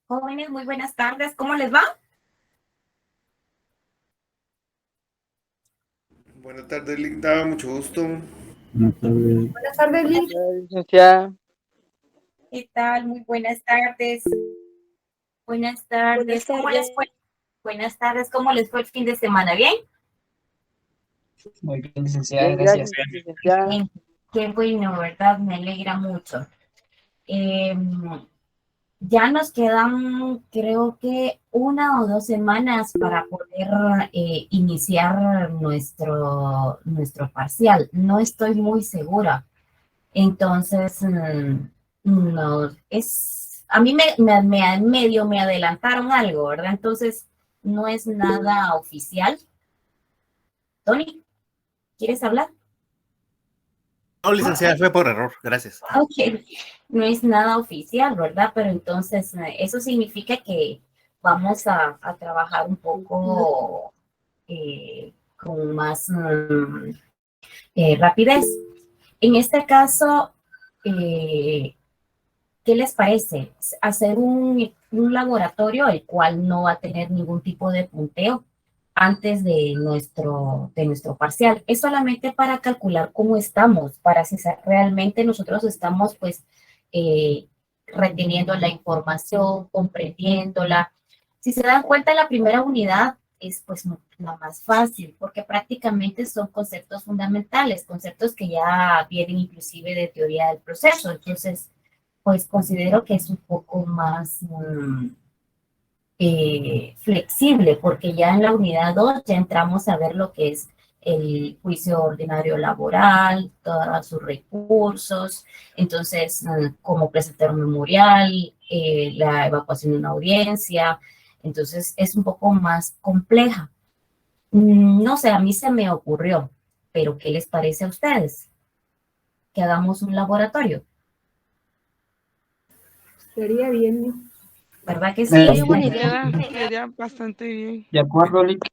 Jóvenes, muy buenas tardes. ¿Cómo les va? Buenas tardes, Linda, mucho gusto. Buenas tardes. Buenas tardes, Liz. Licenciada. ¿Qué tal? Muy buenas tardes. Buenas tardes. Buenas ¿Cómo les tardes. fue? Buenas tardes. ¿Cómo les fue el fin de semana? ¿Bien? Muy bien, licenciada, Bien, gracias. gracias, licenciada. Bien. Qué bueno, ¿verdad? Me alegra mucho. Eh, ya nos quedan, creo que 1 o 2 semanas para poder iniciar nuestro parcial. No estoy muy segura. Entonces, no, a mí medio me adelantaron algo, ¿verdad? Entonces, no es nada oficial. Tony, ¿quieres hablar? No, licenciada, fue por error, gracias. Ok, no es nada oficial, ¿verdad? Pero entonces, eso significa que vamos a trabajar un poco con más rapidez. En este caso, eh, ¿qué les parece? Hacer un laboratorio el cual no va a tener ningún tipo de punteo antes de nuestro parcial. Es solamente para calcular cómo estamos, para si realmente nosotros estamos pues eh, reteniendo la información, comprendiéndola. Si se dan cuenta, la primera unidad es pues la más fácil, porque prácticamente son conceptos fundamentales, conceptos que ya vienen inclusive de teoría del proceso. Entonces, pues considero que es un poco más flexible, porque ya en la unidad 2 ya entramos a ver lo que es el juicio ordinario laboral, todos sus recursos, entonces, cómo presentar un memorial, la evacuación de una audiencia, entonces es un poco más compleja. No sé, a mí se me ocurrió, pero ¿qué les parece a ustedes? Que hagamos un laboratorio, Sería bien. ¿verdad que sí? Sería buena idea. Sería bastante bien. De acuerdo, Lick.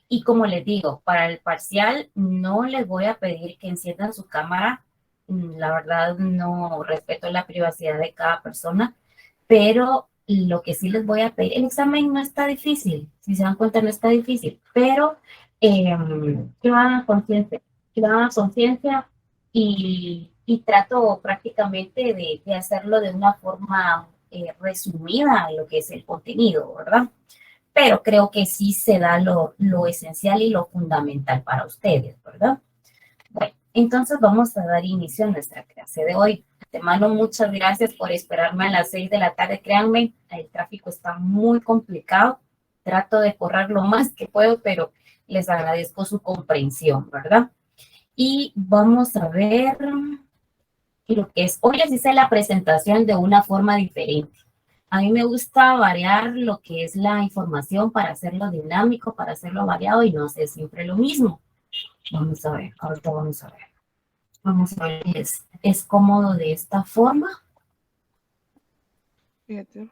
Y como les digo, para el parcial no les voy a pedir que enciendan su cámara. La verdad no respeto la privacidad de cada persona, pero lo que sí les voy a pedir, el examen no está difícil, si se dan cuenta no está difícil, pero que lo hagan conciencia, que lo hagan conciencia y trato prácticamente de hacerlo de una forma resumida en lo que es el contenido, ¿verdad? Pero creo que sí se da lo esencial y lo fundamental para ustedes, ¿verdad? Bueno, entonces vamos a dar inicio a nuestra clase de hoy. De mano, muchas gracias por esperarme a las 6 de la tarde. Créanme, el tráfico está muy complicado. Trato de correr lo más que puedo, pero les agradezco su comprensión, ¿verdad? Y vamos a ver lo que es. Hoy les hice la presentación de una forma diferente. A mí me gusta variar lo que es la información para hacerlo dinámico, para hacerlo variado y no hacer siempre lo mismo. Vamos a ver, ahorita vamos a ver. Vamos a ver, es cómodo de esta forma. Fíjate.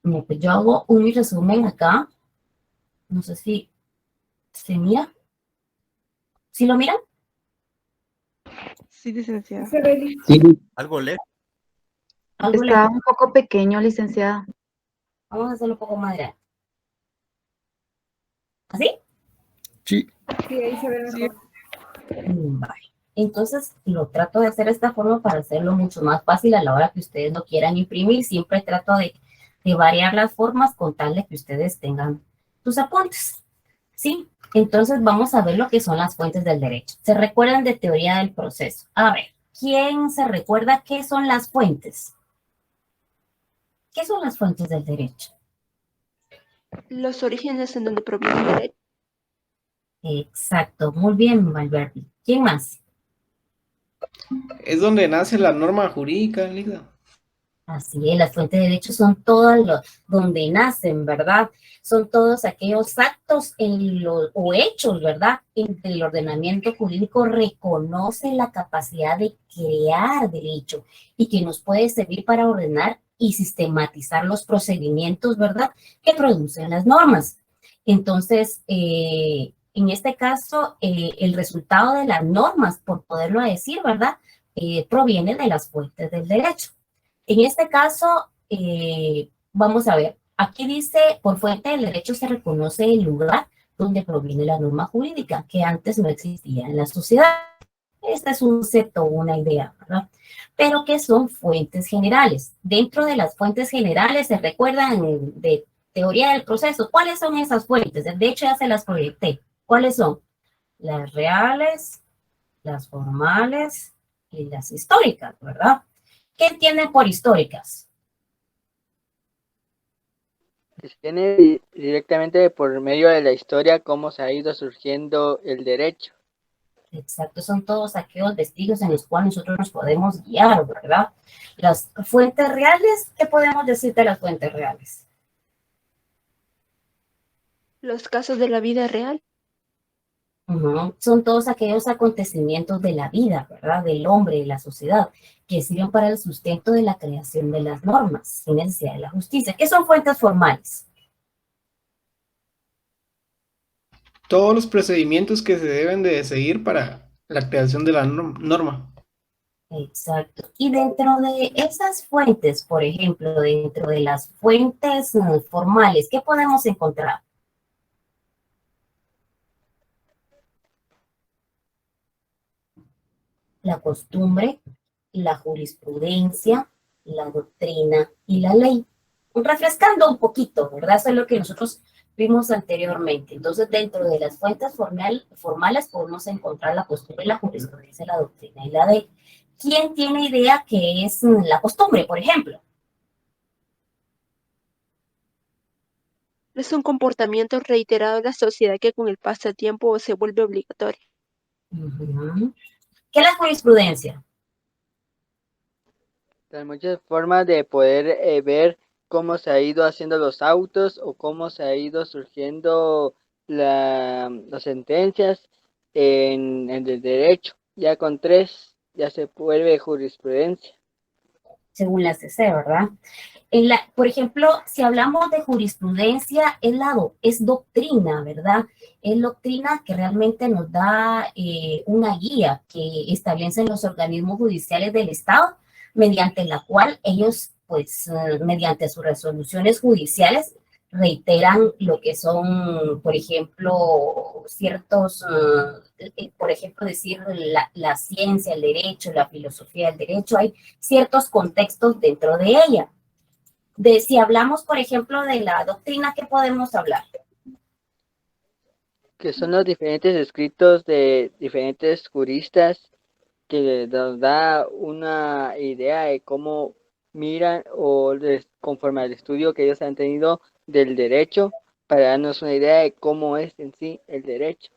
Pues yo hago un resumen acá. No sé si se mira. ¿Sí lo miran? Sí, licenciada. Se ve, Liz. Sí, Algo lejos. Algo Está lejos. un poco pequeño, licenciada. Vamos a hacerlo un poco más grande. ¿Así? Sí. Sí, ahí se ve mejor. Vale. Entonces lo trato de hacer de esta forma para hacerlo mucho más fácil a la hora que ustedes no quieran imprimir. Siempre trato de variar las formas con tal de que ustedes tengan sus apuntes. ¿Sí? Entonces vamos a ver lo que son las fuentes del derecho. ¿Se recuerdan de teoría del proceso? A ver, ¿quién se recuerda qué son las fuentes? ¿Qué son las fuentes del derecho? Los orígenes en donde proviene el derecho. Exacto, muy bien, Valverde. ¿Quién más? es donde nace la norma jurídica, Liga. Así es, las fuentes de derecho son todas donde nacen, ¿verdad? Son todos aquellos actos o hechos, ¿verdad? En que el ordenamiento jurídico reconoce la capacidad de crear derecho y que nos puede servir para ordenar y sistematizar los procedimientos, ¿verdad? Que producen las normas. Entonces, En este caso, el resultado de las normas, por poderlo decir, ¿verdad? Proviene de las fuentes del derecho. En este caso, vamos a ver, aquí dice, por fuente del derecho se reconoce el lugar donde proviene la norma jurídica, que antes no existía en la sociedad. Este es un concepto, una idea, ¿verdad? Pero que son fuentes generales. Dentro de las fuentes generales, ¿se recuerdan de teoría del proceso? ¿Cuáles son esas fuentes? De hecho, ya se las proyecté. ¿Cuáles son? Las reales, las formales y las históricas, ¿verdad? ¿Qué entienden por históricas? Que se tiene directamente por medio de la historia cómo se ha ido surgiendo el derecho. Exacto, son todos aquellos vestigios en los cuales nosotros nos podemos guiar, ¿verdad? Las fuentes reales, ¿qué podemos decir de las fuentes reales? Los casos de la vida real. Son todos aquellos acontecimientos de la vida, ¿verdad? Del hombre, de la sociedad, que sirven para el sustento de la creación de las normas, sin necesidad de la justicia. ¿Qué son fuentes formales? Todos los procedimientos que se deben de seguir para la creación de la norma. Exacto. Y dentro de esas fuentes, por ejemplo, dentro de las fuentes formales, ¿qué podemos encontrar? La costumbre, la jurisprudencia, la doctrina y la ley. Refrescando un poquito, ¿verdad? Eso es lo que nosotros vimos anteriormente. Entonces, dentro de las fuentes formales podemos encontrar la costumbre, la jurisprudencia, la doctrina y la ley. ¿Quién tiene idea qué es la costumbre, por ejemplo? Es un comportamiento reiterado en la sociedad que con el paso del tiempo se vuelve obligatorio. ¿Qué es la jurisprudencia? Hay muchas formas de poder ver cómo se ha ido haciendo los autos o cómo se ha ido surgiendo las sentencias en el derecho. Ya con 3 ya se vuelve jurisprudencia. Según la CC, ¿verdad? Por ejemplo, si hablamos de jurisprudencia, es doctrina, ¿verdad? Es doctrina que realmente nos da una guía que establecen los organismos judiciales del Estado, mediante la cual ellos, pues, mediante sus resoluciones judiciales, reiteran lo que son, por ejemplo, ciertos, por ejemplo, decir la ciencia, el derecho, la filosofía del derecho, hay ciertos contextos dentro de ella. Si hablamos, por ejemplo, de la doctrina, ¿qué podemos hablar? Que son los diferentes escritos de diferentes juristas que nos da una idea de cómo miran o conforme al estudio que ellos han tenido del derecho, para darnos una idea de cómo es en sí el derecho.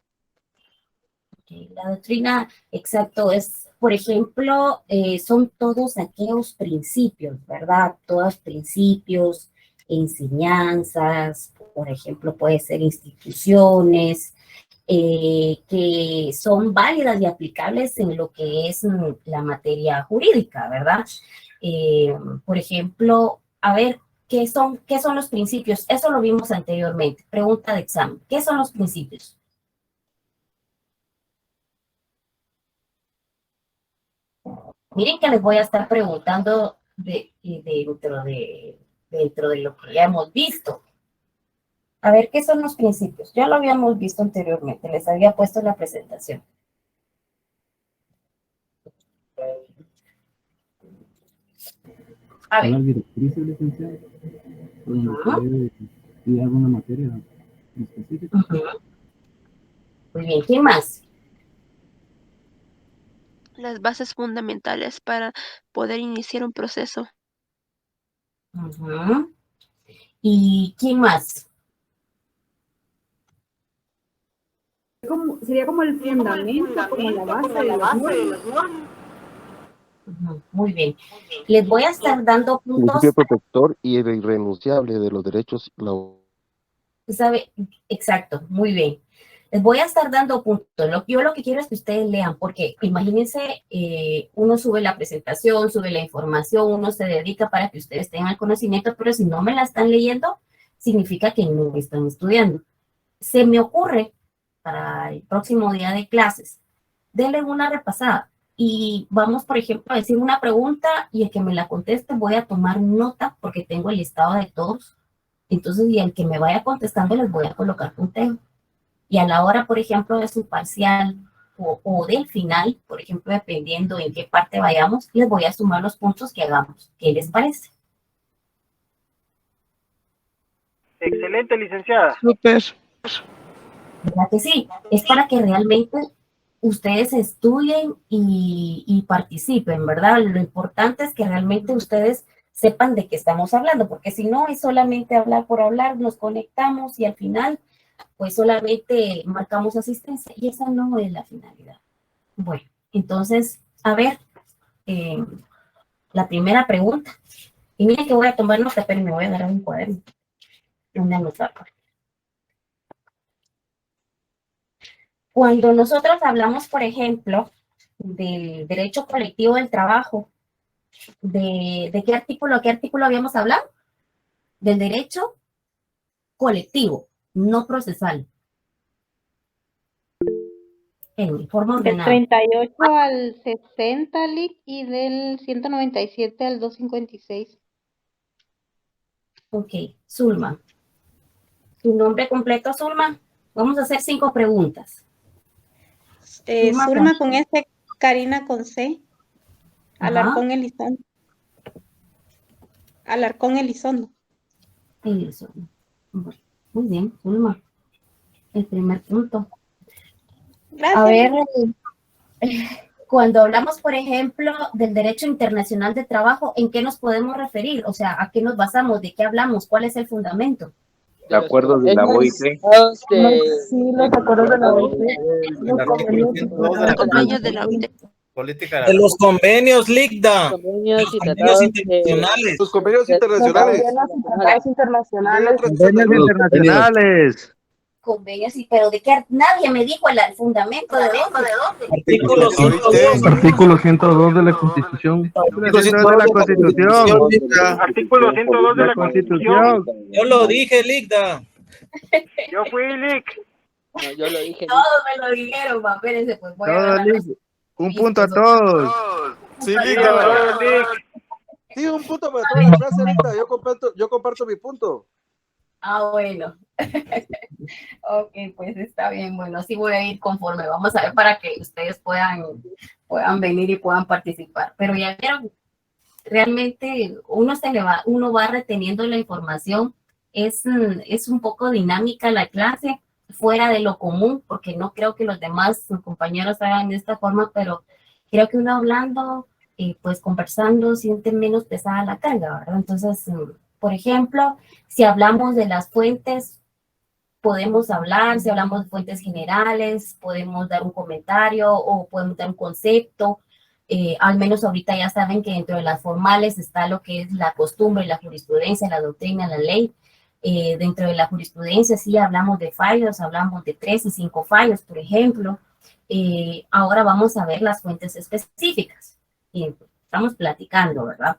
La doctrina, exacto, es, por ejemplo, son todos aquellos principios, ¿verdad? Todos principios, enseñanzas, por ejemplo, puede ser instituciones, que son válidas y aplicables en lo que es la materia jurídica, ¿verdad? Por ejemplo, a ver, ¿qué son los principios? Eso lo vimos anteriormente. Pregunta de examen. ¿Qué son los principios? Miren que les voy a estar preguntando dentro de lo que ya hemos visto. A ver, ¿qué son los principios? Ya lo habíamos visto anteriormente, les había puesto en la presentación. A ver. ¿Las directrices, licenciada? ¿Hay alguna materia específica? Muy bien, ¿quién más? Las bases fundamentales para poder iniciar un proceso. ¿Y quién más? Sería como el fundamento, como la base de las normas. Muy bien. Les voy a estar dando puntos. Principio protector y el irrenunciable de los derechos laborales. ¿Sabe? Exacto, muy bien. Les voy a estar dando puntos. Yo lo que quiero es que ustedes lean, porque imagínense, uno sube la presentación, sube la información, uno se dedica para que ustedes tengan el conocimiento, pero si no me la están leyendo, significa que no están estudiando. Se me ocurre, para el próximo día de clases, denle una repasada y vamos, por ejemplo, a decir una pregunta y el que me la conteste voy a tomar nota porque tengo el listado de todos. Entonces, y el que me vaya contestando les voy a colocar punteo. Y a la hora, por ejemplo, de su parcial o del final, por ejemplo, dependiendo en qué parte vayamos, les voy a sumar los puntos que hagamos. ¿Qué les parece? Excelente, licenciada. Súper. ¿Verdad que sí? Es para que realmente ustedes estudien y participen, ¿verdad? Lo importante es que realmente ustedes sepan de qué estamos hablando, porque si no es solamente hablar por hablar, nos conectamos y al final pues solamente marcamos asistencia y esa no es la finalidad. Bueno, entonces, a ver, la primera pregunta. Y miren que voy a tomar nota, pero me voy a dar un cuaderno. Una nota. Cuando nosotros hablamos, por ejemplo, del derecho colectivo del trabajo, ¿de qué artículo habíamos hablado? Del derecho colectivo, no procesal. En forma Del ordenada. 38 al 60, Lic, y del 197 al 256. Ok, Zulma. ¿Tu nombre completo, Zulma? Vamos a hacer 5 preguntas. Zulma con S, Karina con C, Ajá. Alarcón Elizondo. Alarcón Elizondo. Eso. Bueno, muy bien, Zulma. El primer punto. Gracias. A ver, cuando hablamos, por ejemplo, del derecho internacional de trabajo, ¿en qué nos podemos referir? O sea, ¿a qué nos basamos? ¿De qué hablamos? ¿Cuál es el fundamento? De acuerdo de la OIT. Sí, los acuerdos de la OIT. El artículo 102 de la Convenios de la OIT. política De los convenios, LICDA. Convenios y Convenios tratados internacionales. Los convenios internacionales. Tratados internacionales. Convenios internacionales. Convenios, sí, pero ¿de qué? Nadie me dijo el fundamento de dónde. Artículo 102. Artículo 102 de la Constitución. Artículo 102 de la Constitución. Artículo 102 de la Constitución. Yo lo dije, LICDA. Yo fui Lic. No, yo lo dije. Todos me lo dijeron, va, espérense, pues voy a ganar. Un punto a todos. Sí, Yo Lic. soy Lic. Sí, un punto para toda la frase, Lic. Yo comparto mi punto. Ah, bueno. Ok, pues está bien. Bueno, así voy a ir conforme. Vamos a ver para que ustedes puedan venir y puedan participar. Pero ya vieron, realmente uno va reteniendo la información. Es un poco dinámica la clase, fuera de lo común, porque no creo que los demás compañeros hagan de esta forma, pero creo que uno hablando, pues conversando, siente menos pesada la carga, ¿verdad? Entonces, por ejemplo, si hablamos de las fuentes, podemos hablar, si hablamos de fuentes generales, podemos dar un comentario o podemos dar un concepto. Al menos ahorita ya saben que dentro de las formales está lo que es la costumbre, la jurisprudencia, la doctrina, la ley. Dentro de la jurisprudencia sí hablamos de fallos, hablamos de 3 y 5 fallos, por ejemplo. Ahora vamos a ver las fuentes específicas. Estamos platicando, ¿verdad?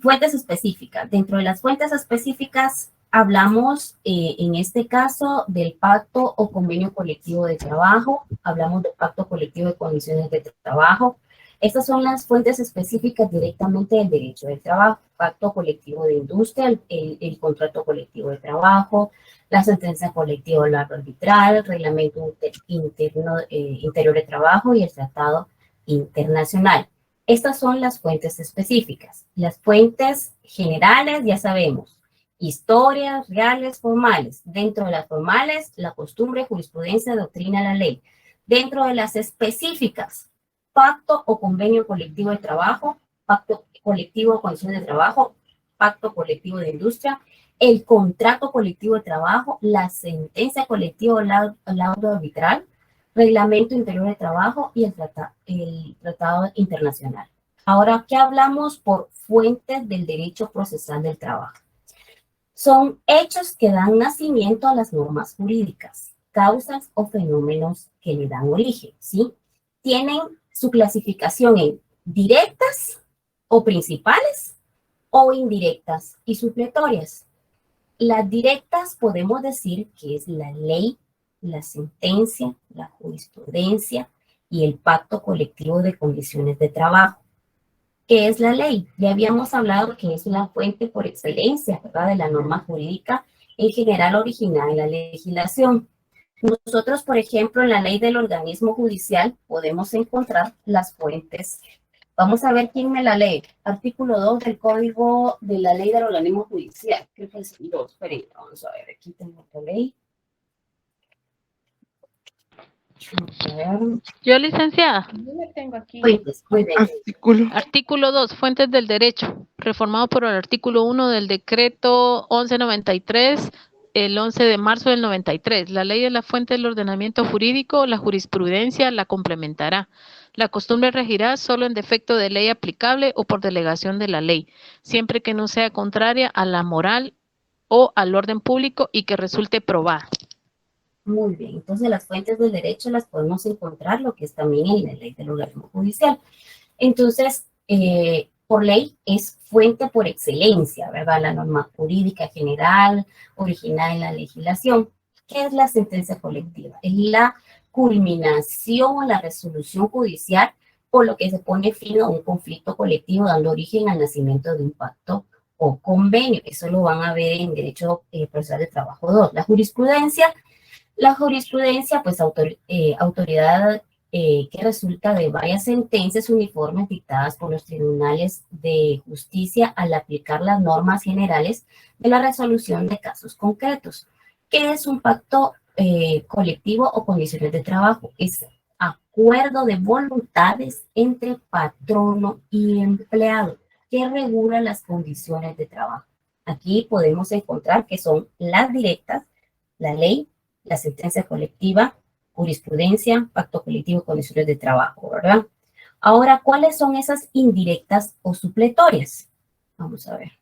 Fuentes específicas. Dentro de las fuentes específicas hablamos, en este caso, del pacto o convenio colectivo de trabajo. Hablamos del pacto colectivo de condiciones de trabajo. Estas son las fuentes específicas directamente del derecho del trabajo. Pacto colectivo de industria, el contrato colectivo de trabajo, la sentencia colectiva laboral arbitral, reglamento interior de trabajo y el tratado internacional. Estas son las fuentes específicas. Las fuentes generales, ya sabemos, historias, reales, formales. Dentro de las formales, la costumbre, jurisprudencia, doctrina, la ley. Dentro de las específicas, pacto o convenio colectivo de trabajo, pacto colectivo de condiciones de trabajo, pacto colectivo de industria, el contrato colectivo de trabajo, la sentencia colectiva laudo arbitral, reglamento interior de trabajo y el tratado internacional. Ahora, ¿qué hablamos por fuentes del derecho procesal del trabajo? Son hechos que dan nacimiento a las normas jurídicas, causas o fenómenos que le dan origen, ¿sí? Tienen su clasificación en directas o principales o indirectas y supletorias. Las directas podemos decir que es la ley, la sentencia, la jurisprudencia y el pacto colectivo de condiciones de trabajo. ¿Qué es la ley? Ya habíamos hablado que es la fuente por excelencia, ¿verdad?, de la norma jurídica en general originada en la legislación. Nosotros, por ejemplo, en la ley del organismo judicial podemos encontrar las fuentes. Vamos a ver quién me la lee. Artículo 2 del Código de la Ley del Organismo Judicial. Creo que es el 2. Esperen, vamos a ver. Aquí tengo la ley. A ver. Yo, licenciada. Yo la tengo aquí. Fuentes, muy bien. Artículo 2, fuentes del derecho, reformado por el artículo 1 del decreto 1193, el 11 de marzo del 93. La ley es la fuente del ordenamiento jurídico, la jurisprudencia la complementará. La costumbre regirá solo en defecto de ley aplicable o por delegación de la ley, siempre que no sea contraria a la moral o al orden público y que resulte probada. Muy bien, entonces las fuentes del derecho las podemos encontrar, lo que es también en la ley del organismo judicial. Entonces, por ley es fuente por excelencia, ¿verdad? La norma jurídica general originada en la legislación. ¿Qué es la sentencia colectiva? Es la culminación, la resolución judicial por lo que se pone fin a un conflicto colectivo, dando origen al nacimiento de un pacto o convenio. Eso lo van a ver en Derecho Procesal de Trabajo 2. La jurisprudencia, pues autoridad que resulta de varias sentencias uniformes dictadas por los tribunales de justicia al aplicar las normas generales de la resolución de casos concretos. ¿Qué es un pacto colectivo o condiciones de trabajo? Es acuerdo de voluntades entre patrono y empleado que regula las condiciones de trabajo. Aquí podemos encontrar que son las directas, la ley, la sentencia colectiva, jurisprudencia, pacto colectivo, condiciones de trabajo, ¿verdad? Ahora, ¿cuáles son esas indirectas o supletorias? Vamos a ver.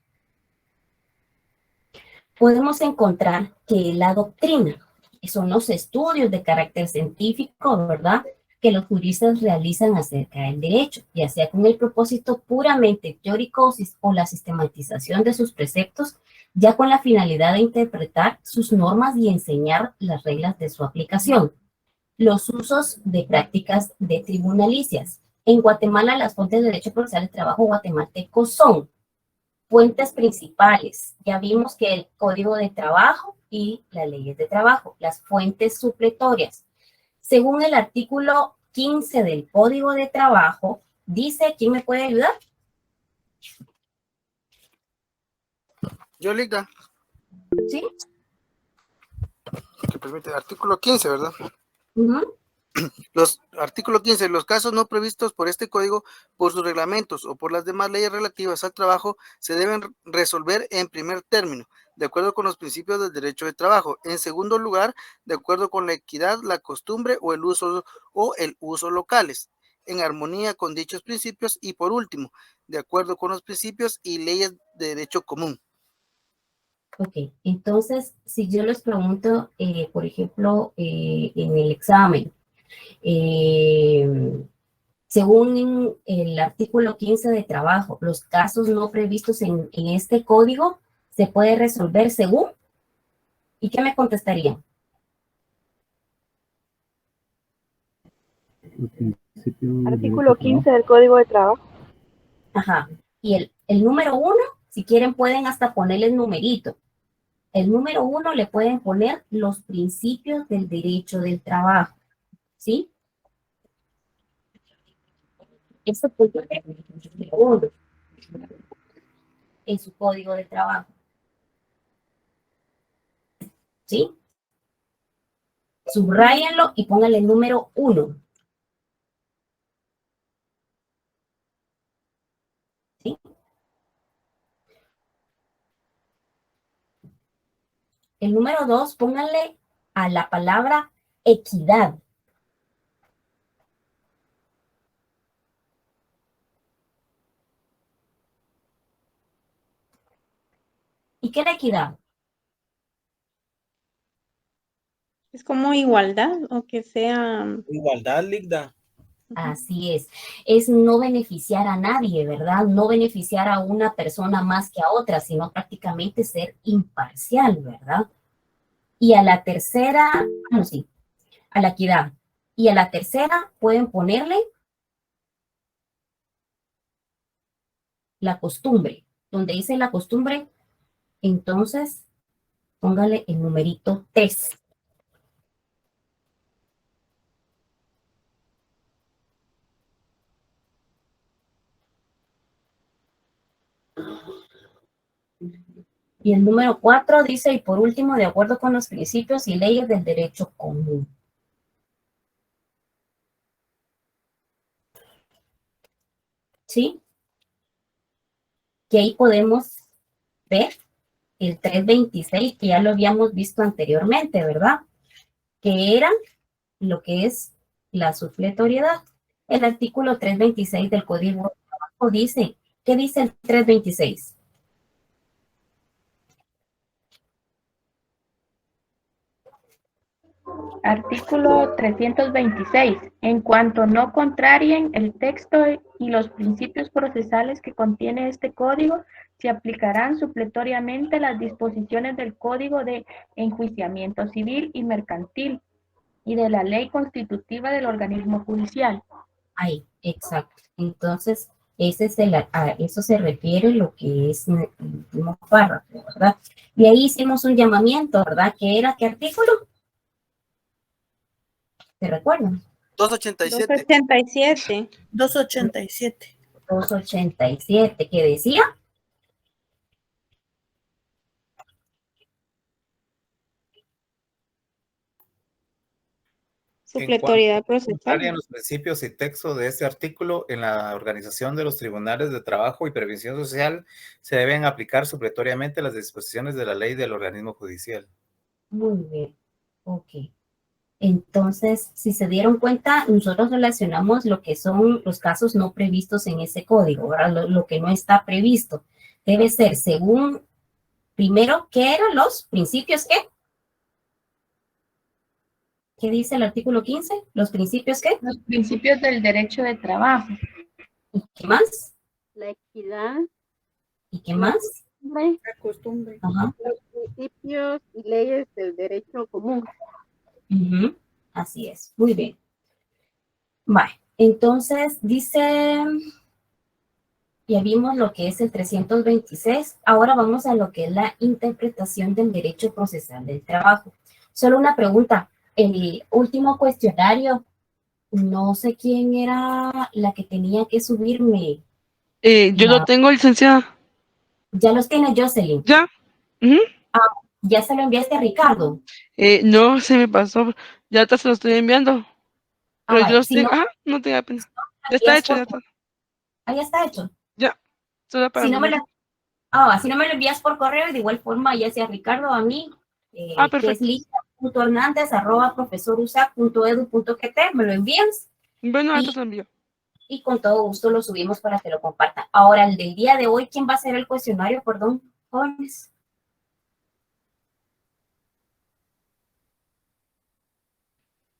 Podemos encontrar que la doctrina, son los estudios de carácter científico, ¿verdad?, que los juristas realizan acerca del derecho, ya sea con el propósito puramente teórico o la sistematización de sus preceptos, ya con la finalidad de interpretar sus normas y enseñar las reglas de su aplicación. Los usos de prácticas de tribunalicias. En Guatemala, las fuentes de derecho procesal de trabajo guatemalteco son fuentes principales. Ya vimos que el Código de Trabajo y las leyes de trabajo. Las fuentes supletorias. Según el artículo 15 del Código de Trabajo, dice, ¿quién me puede ayudar? Yo, Ligda. ¿Sí? Que permite, artículo 15, ¿verdad? Uh-huh. Artículo 15. Los casos no previstos por este código, por sus reglamentos o por las demás leyes relativas al trabajo, se deben resolver en primer término, de acuerdo con los principios del derecho de trabajo. En segundo lugar, de acuerdo con la equidad, la costumbre o el uso locales, en armonía con dichos principios. Y por último, de acuerdo con los principios y leyes de derecho común. Ok, entonces, si yo les pregunto, por ejemplo, en el examen, según el artículo 15 de trabajo, los casos no previstos en este código se puede resolver según, ¿y qué me contestarían? Artículo 15 del Código de Trabajo. Ajá, y el número 1, si quieren pueden hasta ponerle el numerito. El número 1 le pueden poner los principios del derecho del trabajo, ¿sí? Eso puede ser uno en su código de trabajo, ¿sí? Subráyenlo y pónganle el número 1. ¿Sí? El número 2, pónganle a la palabra equidad. ¿Y qué es la equidad? Es como igualdad o que sea... Igualdad, Ligda. Así es no beneficiar a nadie, ¿verdad? No beneficiar a una persona más que a otra, sino prácticamente ser imparcial, ¿verdad? Y a la tercera, bueno, sí, a la equidad. Y a la tercera pueden ponerle la costumbre. Donde dice la costumbre, entonces póngale el numerito 3. Y el número 4 dice, y por último, de acuerdo con los principios y leyes del derecho común. ¿Sí? Que ahí podemos ver el 326, que ya lo habíamos visto anteriormente, ¿verdad? Que era lo que es la supletoriedad. El artículo 326 del Código de Trabajo dice, ¿qué dice el 326? Artículo 326. En cuanto no contrarien el texto y los principios procesales que contiene este código, se aplicarán supletoriamente las disposiciones del Código de Enjuiciamiento Civil y Mercantil y de la ley constitutiva del organismo judicial. Ahí, exacto. Entonces, a eso se refiere lo que es el último párrafo, ¿verdad? Y ahí hicimos un llamamiento, ¿verdad? ¿Qué era? ¿Qué artículo? ¿Se recuerdan? 287. 287. 287. 287, ¿qué decía? Supletoriedad procesal. Contrarian los principios y texto de este artículo en la organización de los tribunales de trabajo y previsión social, se deben aplicar supletoriamente las disposiciones de la ley del organismo judicial. Muy bien, ok. Entonces, si se dieron cuenta, nosotros relacionamos lo que son los casos no previstos en ese código, ¿verdad? Lo que no está previsto. Debe ser según, primero, ¿qué eran los principios qué? ¿Qué dice el artículo 15? ¿Los principios qué? Los principios del derecho de trabajo. ¿Y qué más? La equidad. ¿Y qué más? La costumbre. Ajá. Los principios y leyes del derecho común. Uh-huh. Así es, muy bien. Vale, entonces dice, ya vimos lo que es el 326, ahora vamos a lo que es la interpretación del derecho procesal del trabajo. Solo una pregunta, el último cuestionario, no sé quién era la que tenía que subirme. Yo lo tengo, licenciada. ¿Ya los tiene Jocelyn? Ya. ¿Ya se lo enviaste a Ricardo? No, se me pasó. Ya te se lo estoy enviando. Pero yo los tengo. No tenga pena. Ya está hecho. Ya está. Ah, ya está hecho. Ya. Solo para si no me lo envías por correo, y de igual forma, ya sea Ricardo o a mí, que es ligia.hernandez@profesorusac.edu.gt, me lo envías. Bueno, ahora te lo envío. Y con todo gusto lo subimos para que lo compartan. Ahora, el del día de hoy, ¿quién va a hacer el cuestionario? Perdón, jóvenes.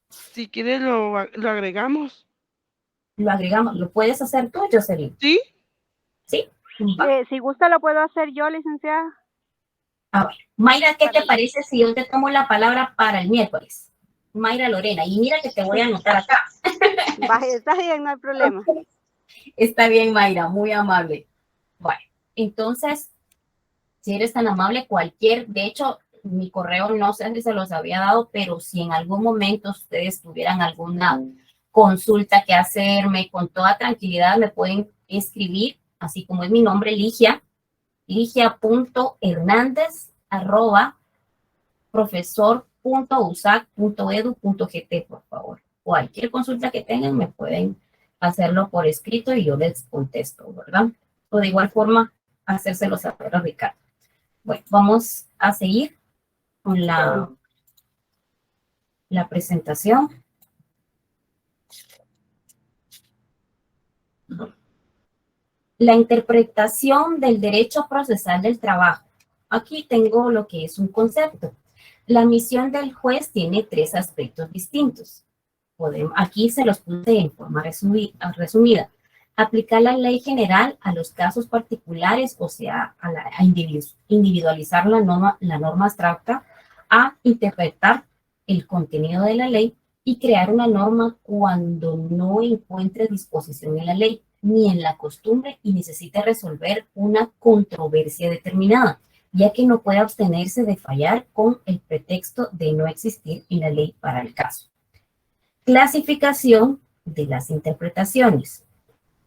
Si quieres, lo agregamos. Lo agregamos. ¿Lo puedes hacer tú, Jocelyn? Sí. Sí. Si gusta, lo puedo hacer yo, licenciada. A ver, Mayra, ¿qué te parece si yo te tomo la palabra para el miércoles? Mayra Lorena, y mira que te voy a anotar acá. Está bien, no hay problema. Está bien, Mayra, muy amable. Bueno, entonces, si eres tan amable, de hecho, mi correo no sé si se los había dado, pero si en algún momento ustedes tuvieran alguna consulta que hacerme, con toda tranquilidad me pueden escribir, así como es mi nombre, ligia.hernandez@profesor.usac.edu.gt, por favor. Cualquier consulta que tengan me pueden hacerlo por escrito y yo les contesto, ¿verdad? O de igual forma, hacérselo saber a Ricardo. Bueno, vamos a seguir con la presentación. La interpretación del derecho procesal del trabajo. Aquí tengo lo que es un concepto. La misión del juez tiene 3 aspectos distintos. Aquí se los puse en forma resumida. Aplicar la ley general a los casos particulares, o sea, a individualizar la norma abstracta, a interpretar el contenido de la ley y crear una norma cuando no encuentre disposición en la ley ni en la costumbre y necesite resolver una controversia determinada, ya que no puede abstenerse de fallar con el pretexto de no existir en la ley para el caso. Clasificación de las interpretaciones.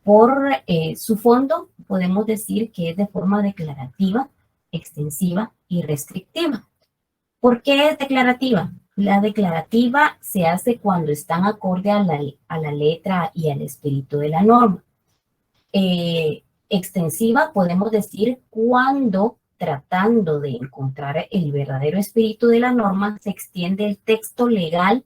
Por su fondo, podemos decir que es de forma declarativa, extensiva y restrictiva. ¿Por qué es declarativa? La declarativa se hace cuando están acorde a la letra y al espíritu de la norma. Extensiva podemos decir cuando, tratando de encontrar el verdadero espíritu de la norma, se extiende el texto legal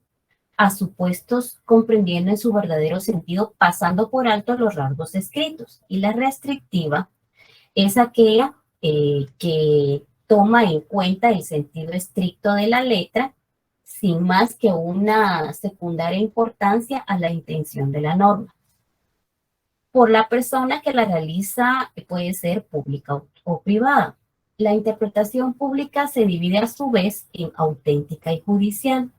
a supuestos comprendiendo en su verdadero sentido, pasando por alto los rasgos escritos. Y la restrictiva es aquella que toma en cuenta el sentido estricto de la letra, sin más que una secundaria importancia a la intención de la norma. Por la persona que la realiza, puede ser pública o privada. La interpretación pública se divide a su vez en auténtica y judicial.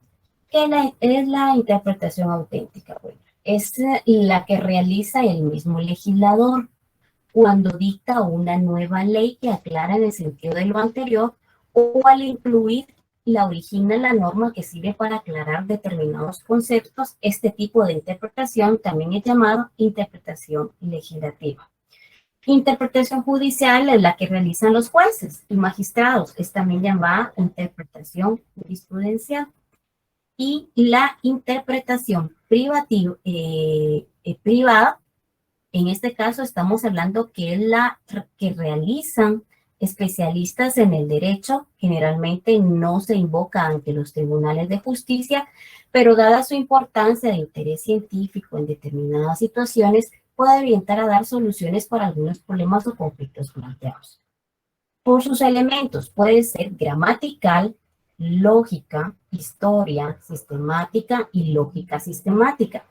¿Qué es la interpretación auténtica? Bueno, es la que realiza el mismo legislador cuando dicta una nueva ley que aclara en el sentido de lo anterior o al incluir la origina la norma que sirve para aclarar determinados conceptos. Este tipo de interpretación también es llamado interpretación legislativa. Interpretación judicial es la que realizan los jueces y magistrados. Es también llamada interpretación jurisprudencial. Y la interpretación privada, en este caso estamos hablando que es la que realizan especialistas en el derecho. Generalmente no se invoca ante los tribunales de justicia, pero dada su importancia de interés científico en determinadas situaciones, puede orientar a dar soluciones para algunos problemas o conflictos planteados. Por sus elementos puede ser gramatical, lógica, historia, sistemática y lógica sistemática.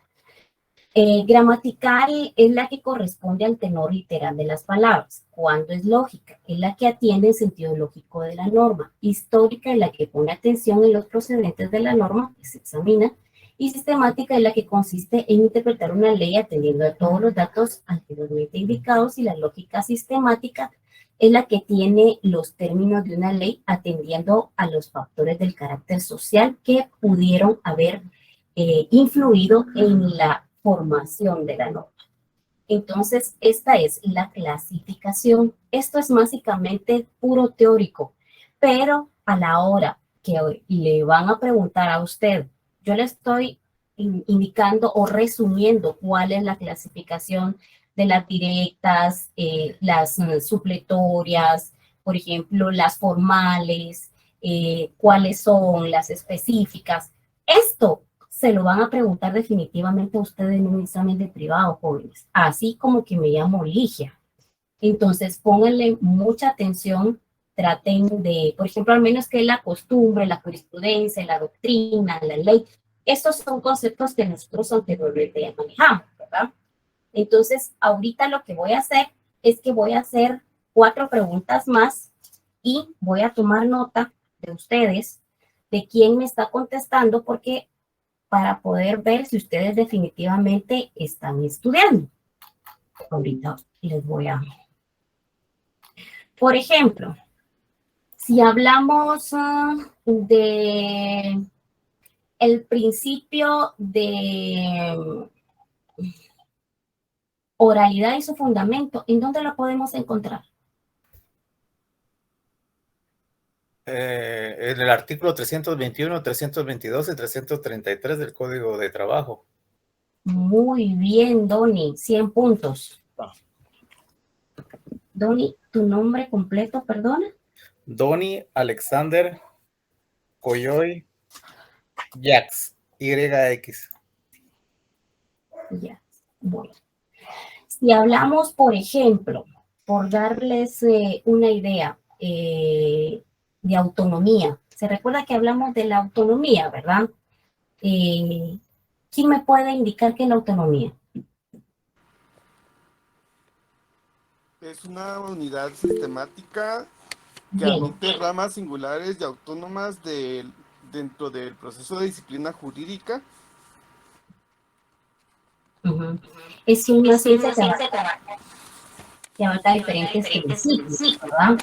Gramatical es la que corresponde al tenor literal de las palabras. Cuando es lógica, es la que atiende el sentido lógico de la norma. Histórica es la que pone atención en los procedentes de la norma que se examina. Y sistemática es la que consiste en interpretar una ley atendiendo a todos los datos anteriormente indicados. Y la lógica sistemática es la que tiene los términos de una ley atendiendo a los factores del carácter social que pudieron haber influido en la formación de la norma. Entonces, esta es la clasificación. Esto es básicamente puro teórico, pero a la hora que le van a preguntar a usted, yo le estoy indicando o resumiendo cuál es la clasificación de las directas, las supletorias, por ejemplo, las formales, cuáles son las específicas. Esto se lo van a preguntar definitivamente a ustedes en un examen de privado, jóvenes, así como que me llamo Ligia. Entonces, pónganle mucha atención, traten de, por ejemplo, al menos que la costumbre, la jurisprudencia, la doctrina, la ley, estos son conceptos que nosotros anteriormente ya manejamos, ¿verdad? Entonces, ahorita lo que voy a hacer es que voy a hacer 4 preguntas más y voy a tomar nota de ustedes, de quién me está contestando, porque para poder ver si ustedes definitivamente están estudiando. Ahorita les voy a... Por ejemplo, si hablamos de el principio de oralidad y su fundamento, ¿en dónde lo podemos encontrar? En el artículo 321, 322 y 333 del Código de Trabajo. Muy bien, Doni, 100 puntos. Doni, ¿tu nombre completo, perdona? Doni Alexander Coyoy Yax, YX. Ya, bueno. Si hablamos, por ejemplo, por darles una idea de autonomía, se recuerda que hablamos de la autonomía, ¿verdad? ¿Quién me puede indicar qué es la autonomía? Es una unidad sistemática que Bien. admite ramas singulares y autónomas dentro del proceso de disciplina jurídica Ujú. Es una ciencia que abarca diferentes principios, ¿verdad?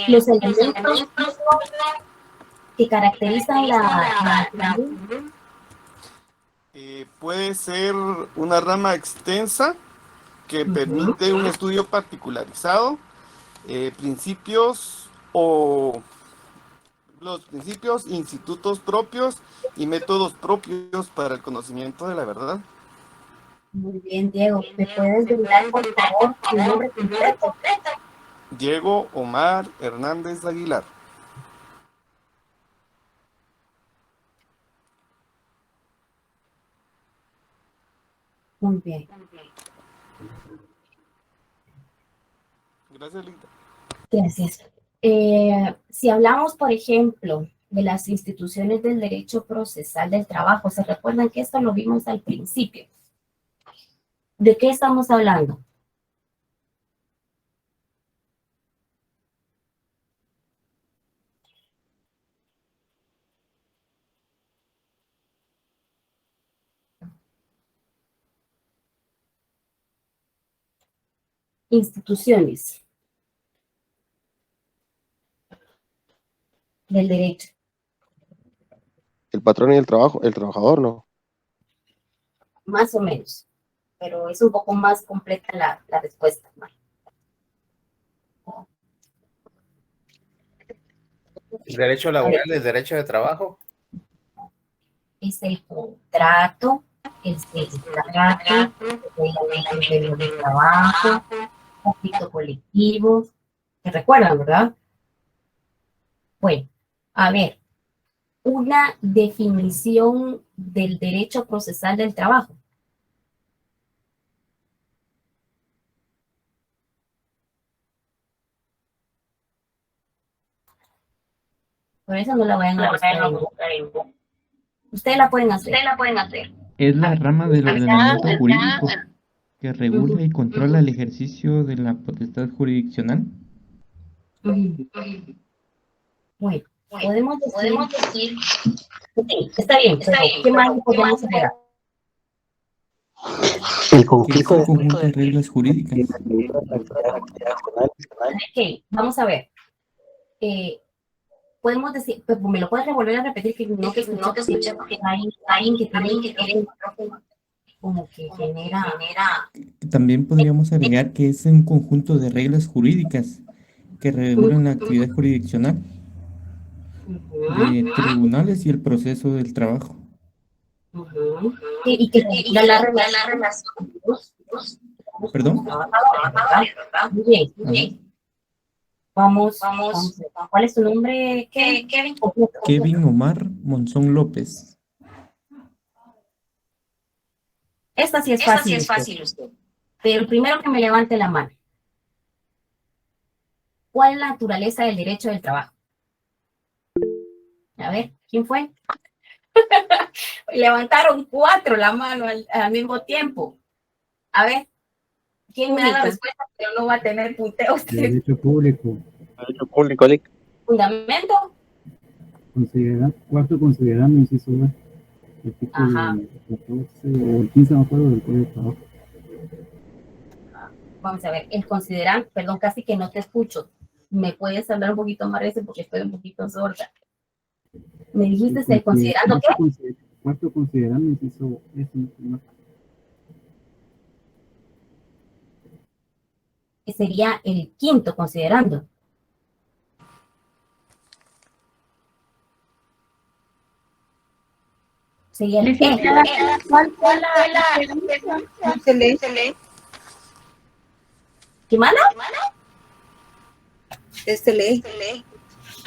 Los elementos que caracterizan la Puede ser una rama extensa que permite un estudio particularizado, principios o los principios, institutos propios y métodos propios para el conocimiento de la verdad. Muy bien, Diego. ¿Me puedes brindar, por favor, tu nombre completo? Diego Omar Hernández Aguilar. Muy bien. Gracias, Linda. Gracias. Si hablamos, por ejemplo, de las instituciones del derecho procesal del trabajo, ¿se recuerdan que esto lo vimos al principio? ¿De qué estamos hablando? Instituciones del derecho. El patrón y el trabajador, ¿no? Más o menos, pero es un poco más completa la respuesta. El derecho laboral, el derecho de trabajo. Es el contrato, el sindicato, el derecho de trabajo, conflicto colectivo, ¿se recuerdan, verdad? Bueno, a ver, una definición del derecho procesal del trabajo. Por eso no la vayan a buscar en Google. Ustedes la pueden hacer. Es la rama del ordenamiento jurídico que regula y controla el ejercicio de la potestad jurisdiccional. Bueno, podemos decir, sí, está bien, pero ¿qué más podemos agregar? El conjunto de reglas jurídicas. Ok, vamos a ver. Podemos decir, pero me lo puedes volver a repetir que no te escuché porque hay alguien que tiene como que genera. También podríamos agregar que es un conjunto de reglas jurídicas que regulan la actividad jurisdiccional de tribunales y el proceso del trabajo. Y que regula la relación. ¿Perdón? Muy bien, muy bien. Vamos. ¿Cuál es tu nombre, Kevin? Kevin Omar Monzón López. Esta sí es fácil. Pero el primero que me levante la mano. ¿Cuál es la naturaleza del derecho del trabajo? A ver, ¿quién fue? Levantaron 4 la mano al mismo tiempo. A ver, ¿quién me da la respuesta? Pero no va a tener punteo usted. Derecho público. Derecho público, Lic. ¿Fundamento? Considerando, inciso B. Ajá. 14 o el 15, no me acuerdo, del Código de Trabajo. Vamos a ver, el consideran, perdón, casi que no te escucho. ¿Me puedes hablar un poquito más veces porque estoy un poquito sorda? Me dijiste el considerando qué? Cuarto considerando, inciso S. Que sería el quinto considerando. Sería el ¿Cuál fue la diferencia? ¿Qué mala? ley.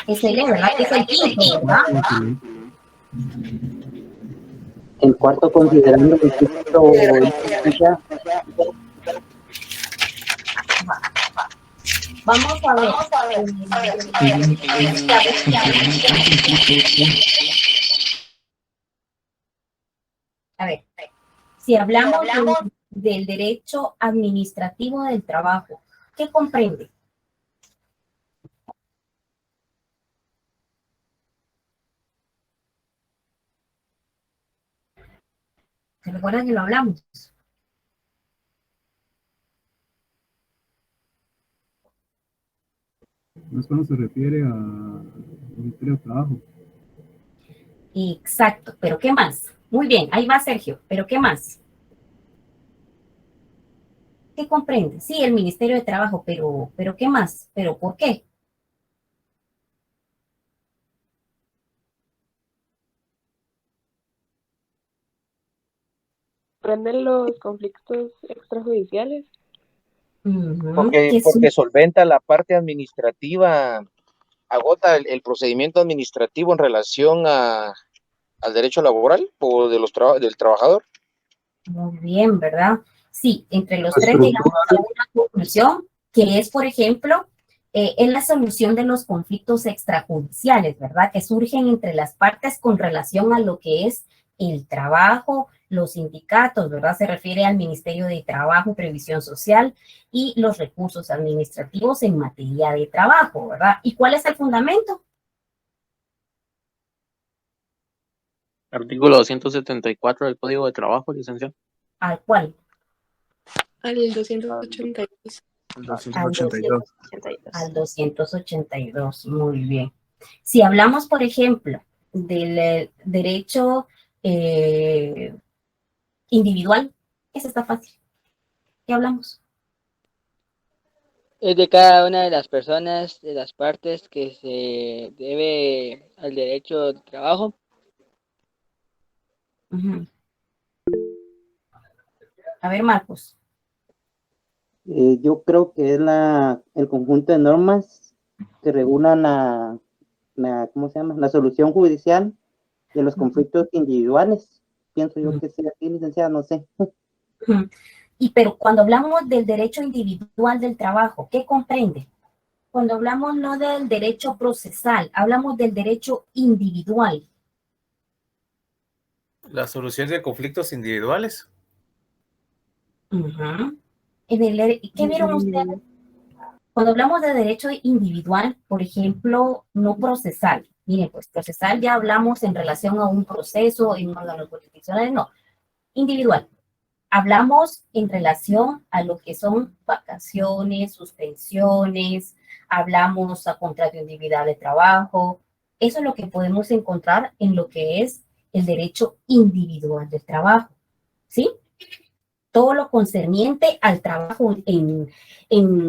¿Verdad? Que es el quinto, ¿verdad? El cuarto considerando el quinto. Vamos a ver. A ver, si hablamos del derecho administrativo del trabajo, ¿qué comprende? ¿Se recuerdan que lo hablamos? Es cuando se refiere al Ministerio de Trabajo. Exacto, pero ¿qué más? Muy bien, ahí va Sergio, pero ¿qué más? ¿Qué comprende? Sí, el Ministerio de Trabajo, pero ¿qué más? ¿Pero por qué? ¿Comprenden los conflictos extrajudiciales? Porque solventa la parte administrativa, agota el procedimiento administrativo en relación al derecho laboral o del trabajador. Muy bien, ¿verdad? Sí, entre los tres llegamos a una conclusión que es, por ejemplo, es la solución de los conflictos extrajudiciales, ¿verdad? Que surgen entre las partes con relación a lo que es el trabajo, los sindicatos, ¿verdad? Se refiere al Ministerio de Trabajo y Previsión Social y los recursos administrativos en materia de trabajo, ¿verdad? ¿Y cuál es el fundamento? Artículo 274 del Código de Trabajo, licenciado. ¿Al cuál? Al 282. Al 282, muy bien. Si hablamos, por ejemplo, del derecho individual, eso está fácil. ¿Qué hablamos? Es de cada una de las personas, de las partes que se debe al derecho de trabajo. A ver, Marcos. Yo creo que es el conjunto de normas que regulan ¿cómo se llama? La solución judicial de los conflictos individuales. Pienso yo que sea así, licenciada, no sé. Pero cuando hablamos del derecho individual del trabajo, ¿qué comprende? Cuando hablamos no del derecho procesal, hablamos del derecho individual. La solución de conflictos individuales. ¿Qué vieron ustedes? Cuando hablamos de derecho individual, por ejemplo, no procesal. Miren, pues procesal ya hablamos en relación a un proceso, en un órgano jurisdiccional, no. Individual. Hablamos en relación a lo que son vacaciones, suspensiones, hablamos a contrato individual de trabajo. Eso es lo que podemos encontrar en lo que es el derecho individual del trabajo, ¿sí? Todo lo concerniente al trabajo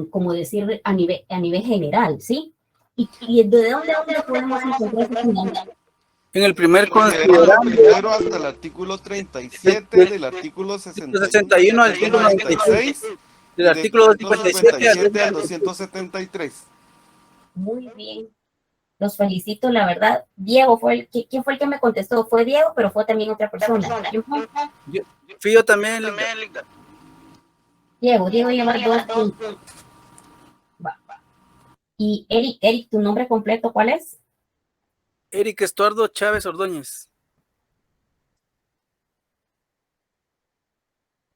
como decir, a nivel general, ¿sí? ¿Y de dónde podemos encontrar? En el primer primero hasta el artículo 37 del artículo 61 al 96 del artículo 257 al 273. Muy bien. Los felicito, la verdad. Diego ¿quién fue el que me contestó? Fue Diego, pero fue también otra persona. ¿Quién fue? Fui yo también. Diego lleva 2 puntos. Y Eric, ¿tu nombre completo cuál es? Eric Estuardo Chávez Ordóñez.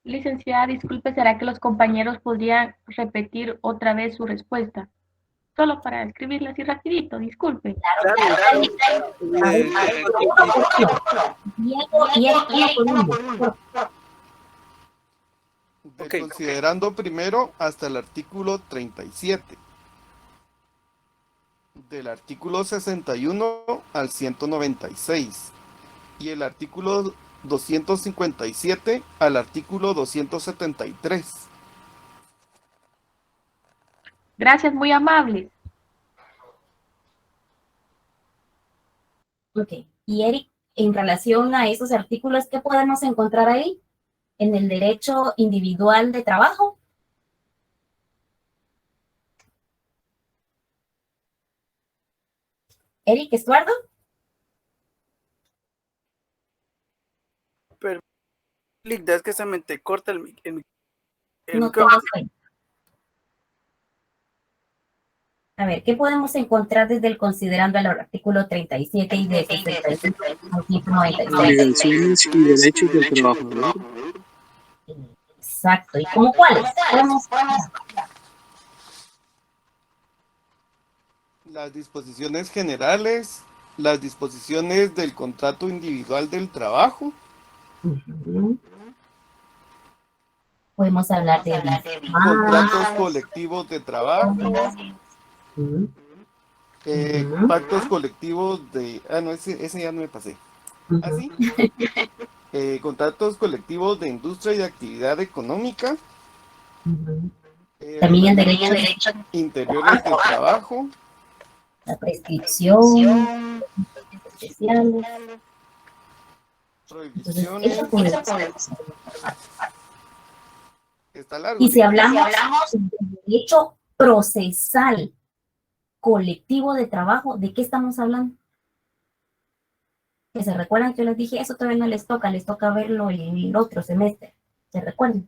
Licenciada, disculpe, ¿será que los compañeros podrían repetir otra vez su respuesta? Solo para escribirla así rapidito, disculpe. Considerando primero hasta el artículo 37. Del artículo 61 al 196. Y el artículo 257 al artículo 273. Gracias, muy amable. Ok. Y Eric, en relación a esos artículos, ¿qué podemos encontrar ahí? En el derecho individual de trabajo. Eric Estuardo. Pero, es que se me te corta el no micrófono. A ver, ¿qué podemos encontrar desde el considerando el artículo 37 y de 65 al 196? Obligaciones y derechos del trabajador. Exacto. ¿Y cómo cuáles? Las disposiciones generales, las disposiciones del contrato individual del trabajo Ujú. Podemos hablar de Contratos colectivos de trabajo, Ujú. pactos colectivos de... Ah, no, ese ya no me pasé. ¿Ah, sí? Contratos colectivos de industria y de actividad económica. También el Reglamentos derecho interiores de trabajo. la prescripción, especiales. Entonces, eso Prohibiciones. Está largo. Y si hablamos del derecho procesal colectivo de trabajo, ¿de qué estamos hablando? Que se recuerdan que yo les dije, eso todavía no les toca verlo en el otro semestre. ¿Se recuerdan?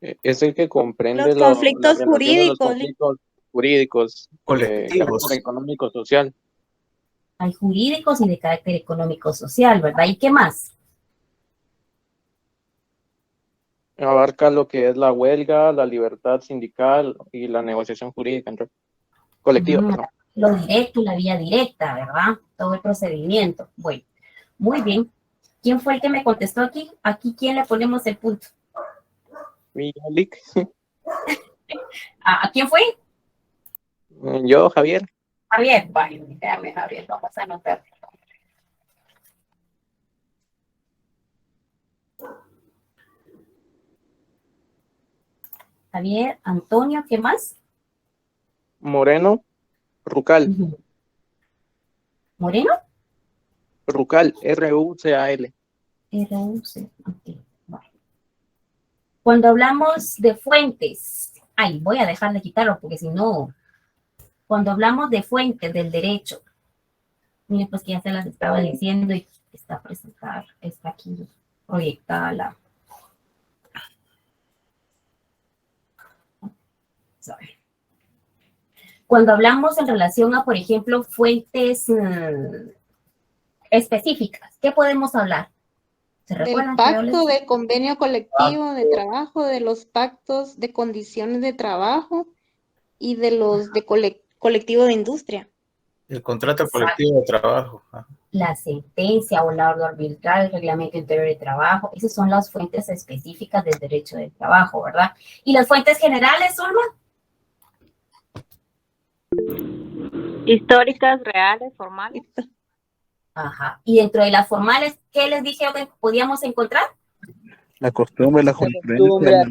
Es el que comprende Los la conflictos relación de los jurídicos. conflictos jurídicos de Colectivos. carácter económico-social. Hay jurídicos y de carácter económico-social, ¿verdad? ¿Y qué más? Abarca lo que es la huelga, la libertad sindical y la negociación jurídica colectiva, perdón. Lo directo y la vía directa, ¿verdad? Todo el procedimiento. Bueno, muy bien. ¿Quién fue el que me contestó aquí? Aquí, ¿quién le ponemos el punto? Lick. ¿A quién fue? Yo, Javier. Javier, vaya, déjame, Javier, vamos a anotar. Javier, Antonio, ¿qué más? Moreno, Rucal. ¿Moreno? Rucal, R-U-C-A-L. R-U-C, ok, vale. Cuando hablamos de fuentes, ay, voy a dejar de quitarlo porque si no, cuando hablamos de fuentes del derecho, miren, pues que ya se las estaba diciendo y está presentada, está aquí proyectada la... Sorry. Cuando hablamos en relación a, por ejemplo, fuentes específicas, ¿qué podemos hablar? ¿Se Del recuerdan? pacto, del convenio colectivo de trabajo, de los pactos de condiciones de trabajo y de los de colectivo de industria. El contrato colectivo de trabajo. La sentencia o la orden arbitral, el reglamento interior de trabajo, esas son las fuentes específicas del derecho del trabajo, ¿verdad? ¿Y las fuentes generales, Zulma? Históricas, reales, formales. Ajá. Y dentro de las formales, ¿qué les dije que podíamos encontrar? La costumbre, la jurisprudencia,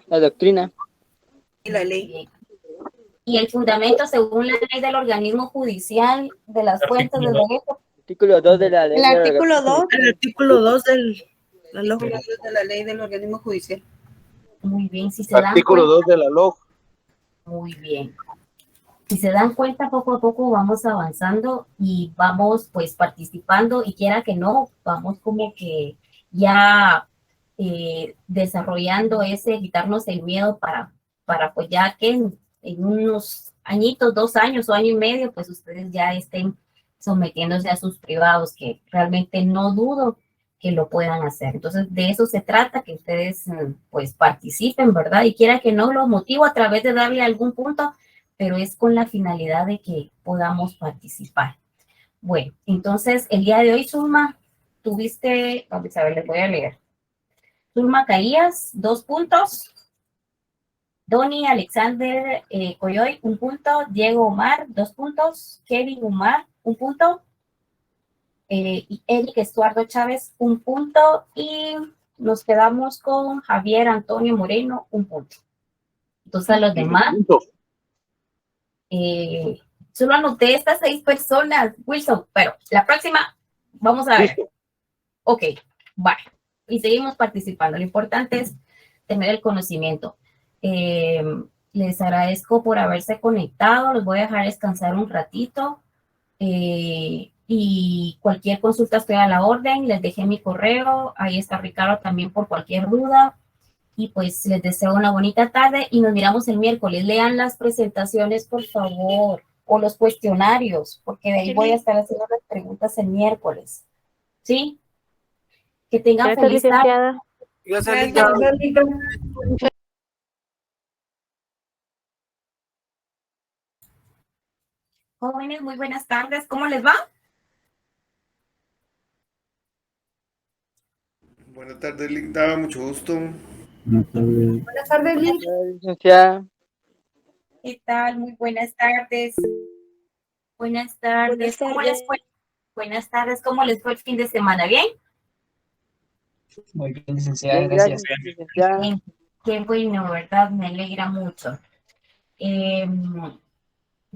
la doctrina. Y la ley. Y el fundamento según la ley del organismo judicial de las fuentes del derecho. Artículo 2 de la ley. El artículo 2. El artículo 2 de la ley del organismo judicial. Muy bien, si se dan Artículo cuenta. 2 de la LOG. Muy bien. Si se dan cuenta, poco a poco vamos avanzando y vamos pues participando y quiera que no, vamos como que ya desarrollando quitarnos el miedo para pues ya que en unos añitos, 2 años o año y medio, pues ustedes ya estén sometiéndose a sus privados, que realmente no dudo que lo puedan hacer. Entonces, de eso se trata, que ustedes pues participen, ¿verdad? Y quiera que no, lo motivo a través de darle algún punto, pero es con la finalidad de que podamos participar. Bueno, entonces, el día de hoy, Zulma, tuviste, vamos a ver, les voy a leer. Zulma Carías, 2 puntos. Doni Alexander Coyoy, 1 punto. Diego Omar, 2 puntos. Kevin Omar, 1 punto. Y Eric Estuardo Chávez, 1 punto. Y nos quedamos con Javier Antonio Moreno, 1 punto. Entonces, a los demás... solo anoté estas 6 personas, Wilson, pero la próxima vamos a ver. Ok, vale. Y seguimos participando. Lo importante es tener el conocimiento. Les agradezco por haberse conectado. Los voy a dejar descansar un ratito. Y cualquier consulta estoy a la orden. Les dejé mi correo. Ahí está Ricardo también por cualquier duda. Y pues les deseo una bonita tarde y nos miramos el miércoles. Lean las presentaciones, por favor, o los cuestionarios, porque de ahí voy a estar haciendo las preguntas el miércoles. ¿Sí? Que tengan feliz tarde. Jóvenes, muy buenas tardes. ¿Cómo les va? Buenas tardes, Linda, mucho gusto. Buenas tardes. Buenas tardes, Liz. Licenciada. ¿Qué tal? Muy buenas tardes. Buenas tardes. ¿Cómo les fue? Buenas tardes. ¿Cómo les fue el fin de semana? ¿Bien? Muy bien, licenciada, bien, gracias. Licenciada. Bien. Qué bueno, ¿verdad? Me alegra mucho.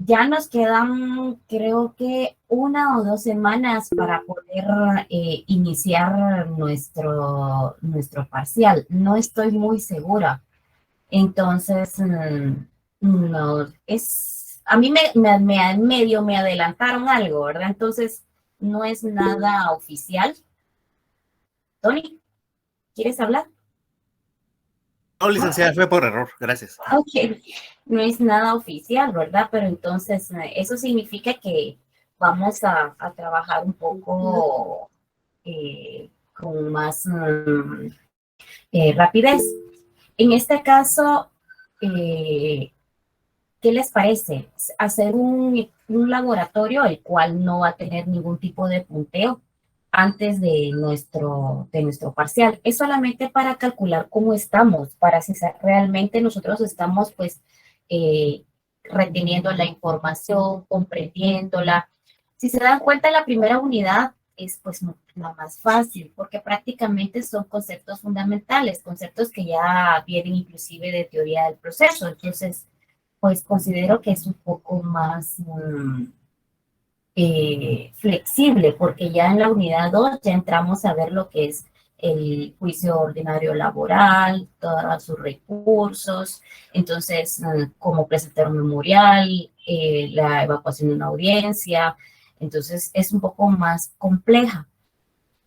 Ya nos quedan, creo que 1 o 2 semanas para poder iniciar nuestro parcial. No estoy muy segura. Entonces, no, a mí medio me adelantaron algo, ¿verdad? Entonces, no es nada oficial. Tony, ¿quieres hablar? No, licenciada, fue por error, gracias. Ok, no es nada oficial, ¿verdad? Pero entonces eso significa que vamos a trabajar un poco con más rapidez. En este caso, ¿qué les parece? Hacer un laboratorio el cual no va a tener ningún tipo de punteo antes de nuestro parcial. Es solamente para calcular cómo estamos, para si realmente nosotros estamos pues reteniendo la información, comprendiéndola. Si se dan cuenta, la primera unidad es pues la más fácil, porque prácticamente son conceptos fundamentales, conceptos que ya vienen inclusive de teoría del proceso. Entonces, pues considero que es un poco más flexible, porque ya en la unidad 2 ya entramos a ver lo que es el juicio ordinario laboral, todos sus recursos, entonces cómo presentar un memorial, la evacuación de una audiencia, entonces es un poco más compleja.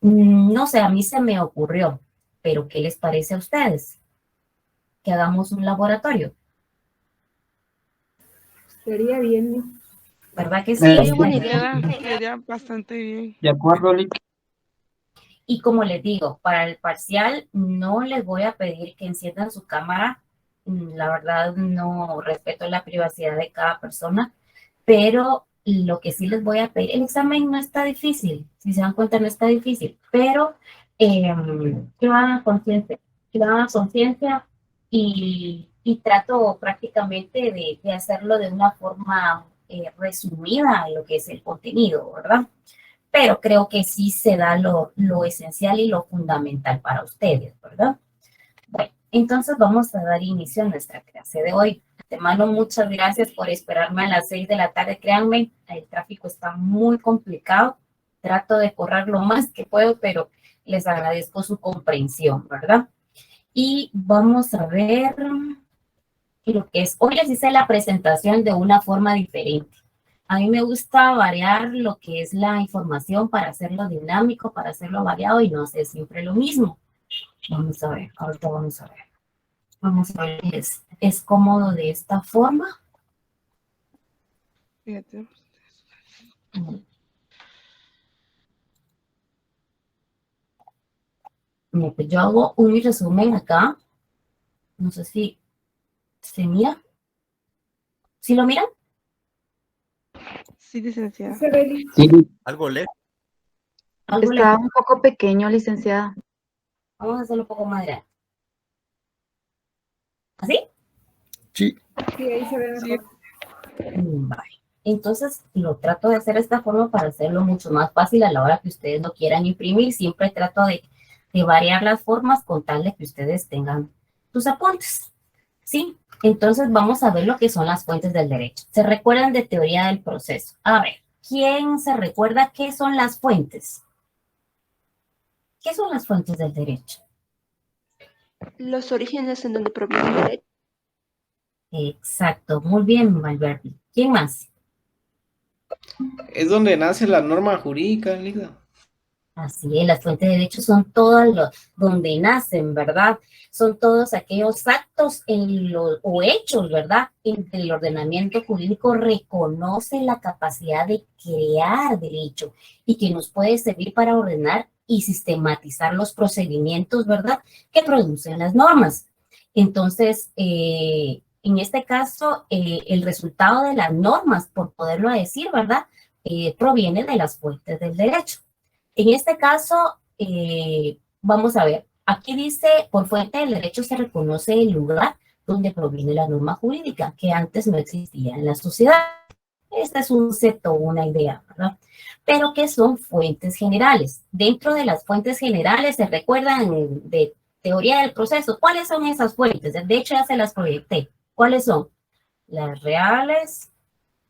No sé, a mí se me ocurrió, pero ¿qué les parece a ustedes? Que hagamos un laboratorio. Sería bien. ¿Verdad que sí? Sería buena idea, sería bastante bien. De acuerdo, Lick. Y como les digo, para el parcial no les voy a pedir que enciendan su cámara. La verdad no respeto la privacidad de cada persona, pero lo que sí les voy a pedir, el examen no está difícil, si se dan cuenta no está difícil, pero que lo hagan a conciencia, y trato prácticamente de hacerlo de una forma resumida en lo que es el contenido, ¿verdad? Pero creo que sí se da lo esencial y lo fundamental para ustedes, ¿verdad? Bueno, entonces vamos a dar inicio a nuestra clase de hoy. De antemano, muchas gracias por esperarme a las 6 de la tarde. Créanme, el tráfico está muy complicado. Trato de correr lo más que puedo, pero les agradezco su comprensión, ¿verdad? Y vamos a ver lo que es. Hoy les hice la presentación de una forma diferente. A mí me gusta variar lo que es la información para hacerlo dinámico, para hacerlo variado y no hacer siempre lo mismo. Vamos a ver, ahorita vamos a ver. Vamos a ver, ¿es cómodo de esta forma? Fíjate. Pues yo hago un resumen acá. No sé si se mira. ¿Sí lo miran? Sí, licenciada. Sí. Algo lejos. Está un poco pequeño, licenciada. Vamos a hacerlo un poco más grande. ¿Así? Sí. Sí, ahí se ve mejor. Vale. Entonces lo trato de hacer de esta forma para hacerlo mucho más fácil a la hora que ustedes lo quieran imprimir. Siempre trato de variar las formas con tal de que ustedes tengan sus apuntes. ¿Sí? Entonces vamos a ver lo que son las fuentes del derecho. ¿Se recuerdan de teoría del proceso? A ver, ¿quién se recuerda qué son las fuentes? ¿Qué son las fuentes del derecho? Los orígenes en donde proviene el derecho. Exacto, muy bien, Valverde. ¿Quién más? Es donde nace la norma jurídica, Lida. Así es, las fuentes de derecho son todas donde nacen, ¿verdad? Son todos aquellos actos o hechos, ¿verdad? En que el ordenamiento jurídico reconoce la capacidad de crear derecho y que nos puede servir para ordenar y sistematizar los procedimientos, ¿verdad? Que producen las normas. Entonces, en este caso, el resultado de las normas, por poderlo decir, ¿verdad? Proviene de las fuentes del derecho. En este caso, vamos a ver. Aquí dice, por fuente del derecho se reconoce el lugar donde proviene la norma jurídica, que antes no existía en la sociedad. Este es un concepto, una idea, ¿verdad? Pero ¿qué son fuentes generales? Dentro de las fuentes generales, ¿se recuerdan de teoría del proceso? ¿Cuáles son esas fuentes? De hecho, ya se las proyecté. ¿Cuáles son? Las reales,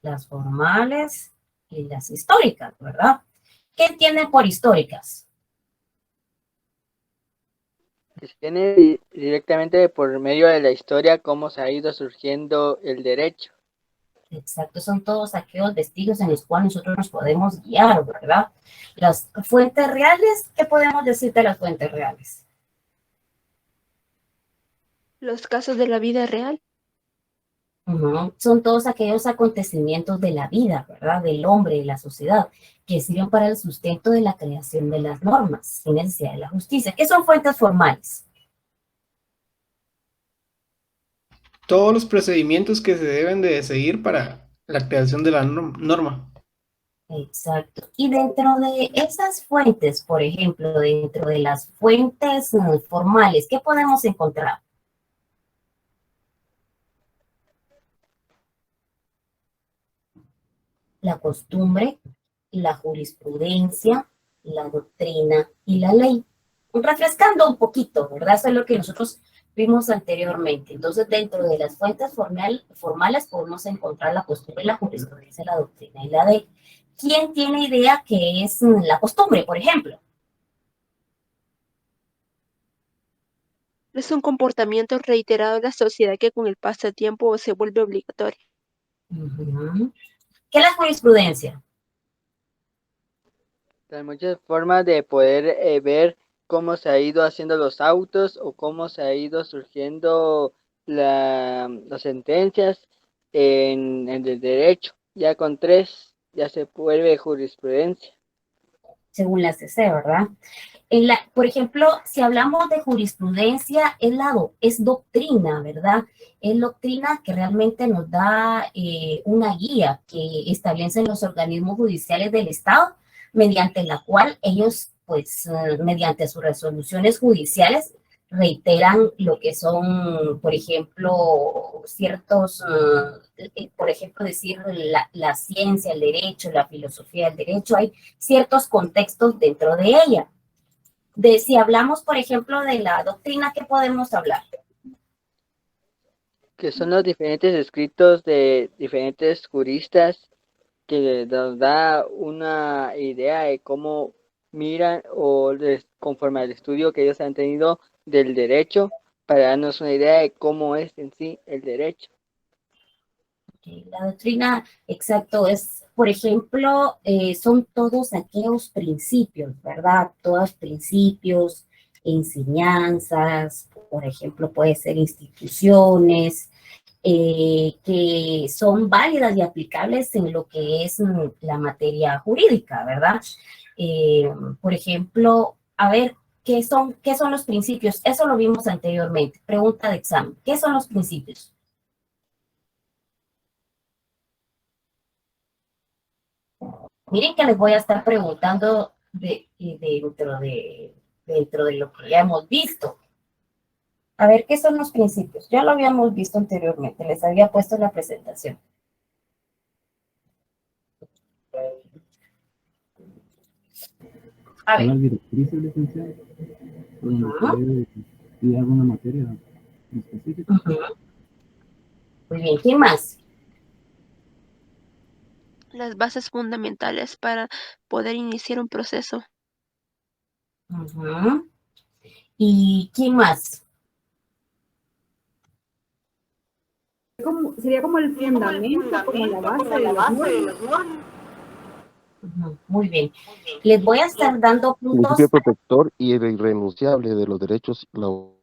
las formales y las históricas, ¿verdad? ¿Qué entienden por históricas? Que se tiene directamente por medio de la historia cómo se ha ido surgiendo el derecho. Exacto, son todos aquellos testigos en los cuales nosotros nos podemos guiar, ¿verdad? Las fuentes reales, ¿qué podemos decir de las fuentes reales? Los casos de la vida real. Son todos aquellos acontecimientos de la vida, ¿verdad? Del hombre y la sociedad, que sirven para el sustento de la creación de las normas, sin necesidad de la justicia. ¿Qué son fuentes formales? Todos los procedimientos que se deben de seguir para la creación de la norma. Exacto. Y dentro de esas fuentes, por ejemplo, dentro de las fuentes formales, ¿qué podemos encontrar? La costumbre, la jurisprudencia, la doctrina y la ley. Refrescando un poquito, ¿verdad? Eso es lo que nosotros vimos anteriormente. Entonces, dentro de las fuentes formales podemos encontrar la costumbre, la jurisprudencia, la doctrina y la ley. ¿Quién tiene idea qué es la costumbre, por ejemplo? Es un comportamiento reiterado en la sociedad que con el paso del tiempo se vuelve obligatorio. ¿Qué es la jurisprudencia? Hay muchas formas de poder ver cómo se ha ido haciendo los autos o cómo se ha ido surgiendo las sentencias en el derecho. Ya con 3 ya se vuelve jurisprudencia. Según la CC, ¿verdad? Por ejemplo, si hablamos de jurisprudencia, es doctrina, ¿verdad? Es doctrina que realmente nos da una guía que establecen los organismos judiciales del Estado, mediante la cual ellos, pues, mediante sus resoluciones judiciales, reiteran lo que son, por ejemplo, ciertos, por ejemplo, decir la ciencia, el derecho, la filosofía del derecho, hay ciertos contextos dentro de ella. Si hablamos, por ejemplo, de la doctrina, ¿qué podemos hablar? Que son los diferentes escritos de diferentes juristas que nos da una idea de cómo miran o conforme al estudio que ellos han tenido del derecho, para darnos una idea de cómo es en sí el derecho. La doctrina, exacto, es, por ejemplo, son todos aquellos principios, ¿verdad? Todos principios, enseñanzas, por ejemplo, puede ser instituciones, que son válidas y aplicables en lo que es la materia jurídica, ¿verdad? Por ejemplo, a ver, ¿qué son los principios? Eso lo vimos anteriormente. Pregunta de examen. ¿Qué son los principios? Miren que les voy a estar preguntando dentro de lo que ya hemos visto. A ver, ¿qué son los principios? Ya lo habíamos visto anteriormente, les había puesto en la presentación. A ver. Las directrices, licenciada, donde puede estudiar alguna materia específica. Muy bien, ¿qué más? Las bases fundamentales para poder iniciar un proceso. ¿Y quién más? Sería como el fundamento, como la base de las normas. Muy bien. Les voy a estar dando puntos. Principio protector y el irrenunciable de los derechos laborales.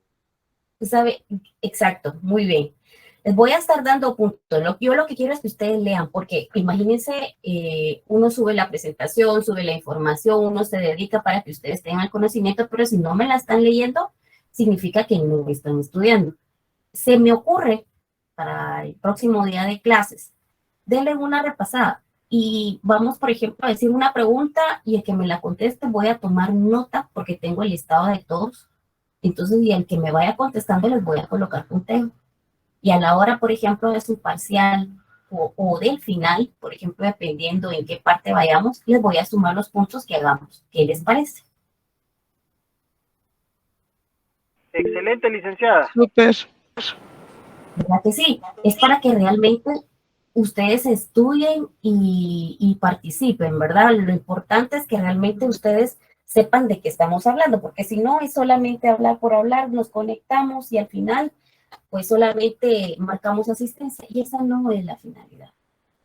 ¿Sabe? Exacto, muy bien. Les voy a estar dando puntos. Yo lo que quiero es que ustedes lean, porque imagínense, uno sube la presentación, sube la información, uno se dedica para que ustedes tengan el conocimiento, pero si no me la están leyendo, significa que no están estudiando. Se me ocurre, para el próximo día de clases, denle una repasada. y vamos, por ejemplo, a decir una pregunta y el que me la conteste voy a tomar nota porque tengo el listado de todos. Entonces, y el que me vaya contestando les voy a colocar punteo. Y a la hora, por ejemplo, de su parcial o del final, por ejemplo, dependiendo en qué parte vayamos, les voy a sumar los puntos que hagamos. ¿Qué les parece? Excelente, licenciada. Súper. ¿Verdad que sí? Es para que realmente ustedes estudien y participen, ¿verdad? Lo importante es que realmente ustedes sepan de qué estamos hablando, porque si no es solamente hablar por hablar, nos conectamos y al final pues solamente marcamos asistencia y esa no es la finalidad.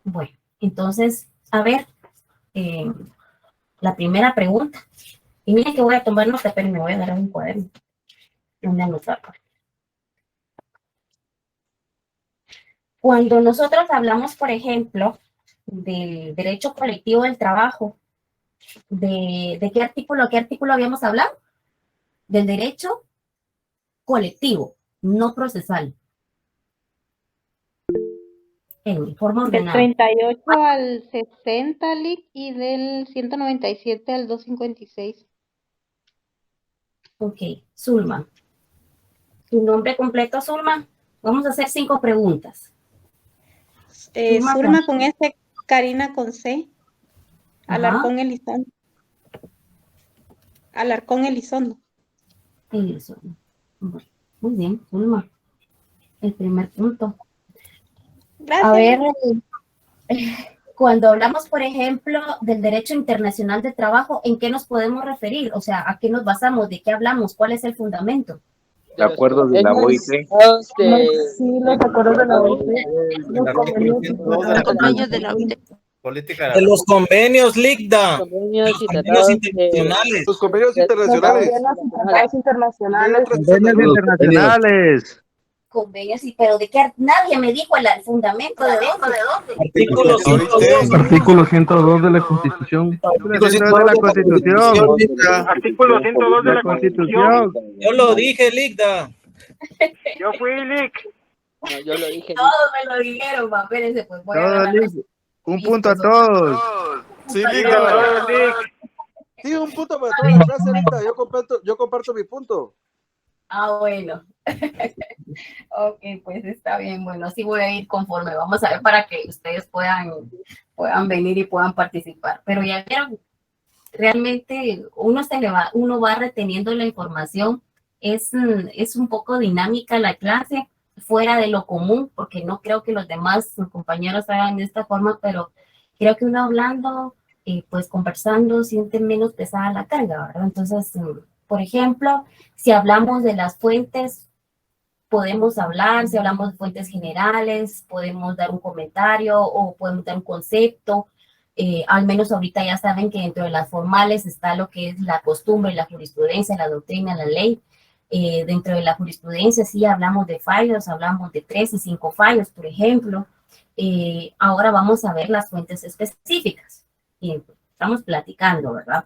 Bueno, entonces, a ver, la primera pregunta. Y miren que voy a tomar nota, pero me voy a dar un cuaderno. Una nota. Cuando nosotros hablamos, por ejemplo, del derecho colectivo del trabajo, ¿de qué artículo habíamos hablado? Del derecho colectivo, no procesal. En forma Del ordenada. 38 al 60, Lic, y del 197 al 256. Ok, Zulma. ¿Tu nombre completo, Zulma? Vamos a hacer 5 preguntas. Zulma con S, Karina con C, Alarcón Elizondo. Alarcón Elizondo. Elizondo. Bueno, muy bien, Zulma. El primer punto. Gracias. A ver, cuando hablamos, por ejemplo, del derecho internacional de trabajo, ¿en qué nos podemos referir? O sea, ¿a qué nos basamos? ¿De qué hablamos? ¿Cuál es el fundamento? De acuerdo de la OIT. Sí, los acuerdos de la OIT. Los convenios de la OIT. Política De los convenios, LICDA. Convenios y tratados internacionales. Los convenios internacionales. Tratados internacionales. Convenios internacionales. Convenios, sí, pero ¿de qué? Nadie me dijo el fundamento de dónde. Artículo 102. Artículo 102 de la Constitución. Artículo 102 de la Constitución. Artículo 102 de la Constitución. Yo lo dije, LICDA. Yo fui, Lic. No, yo lo dije. Todos me lo dijeron, va, espérense, pues voy a ganar. Un punto a todos. Sí, LICDA. Sí, un punto para toda la frase, LICDA. Yo comparto mi punto. Ah, bueno. Ok, pues está bien. Bueno, así voy a ir conforme. Vamos a ver para que ustedes puedan venir y puedan participar. Pero ya vieron, realmente uno va reteniendo la información. Es un poco dinámica la clase, fuera de lo común, porque no creo que los demás compañeros hagan de esta forma, pero creo que uno hablando, pues conversando, siente menos pesada la carga, ¿verdad? Entonces, por ejemplo, si hablamos de las fuentes, podemos hablar, si hablamos de fuentes generales, podemos dar un comentario o podemos dar un concepto. Al menos ahorita ya saben que dentro de las formales está lo que es la costumbre, la jurisprudencia, la doctrina, la ley. Dentro de la jurisprudencia sí hablamos de fallos, hablamos de 3 y 5 fallos, por ejemplo. Ahora vamos a ver las fuentes específicas. Estamos platicando, ¿verdad?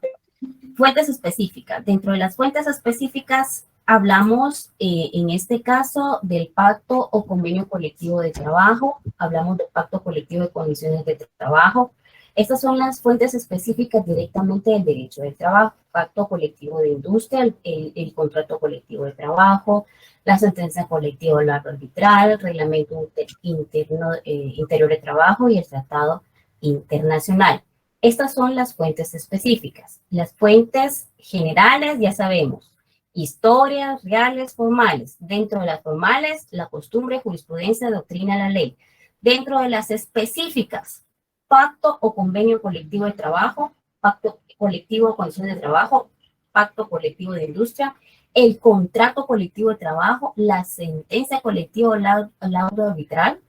Fuentes específicas. Dentro de las fuentes específicas hablamos, en este caso, del pacto o convenio colectivo de trabajo. Hablamos del pacto colectivo de condiciones de trabajo. Estas son las fuentes específicas directamente del derecho del trabajo. Pacto colectivo de industria, el contrato colectivo de trabajo, la sentencia colectiva laboral arbitral, reglamento interior de trabajo y el tratado internacional. Estas son las fuentes específicas. Las fuentes generales, ya sabemos, historias, reales, formales. Dentro de las formales, la costumbre, jurisprudencia, doctrina, la ley. Dentro de las específicas, pacto o convenio colectivo de trabajo, pacto colectivo de condiciones de trabajo, pacto colectivo de industria, el contrato colectivo de trabajo, la sentencia colectiva laudo arbitral,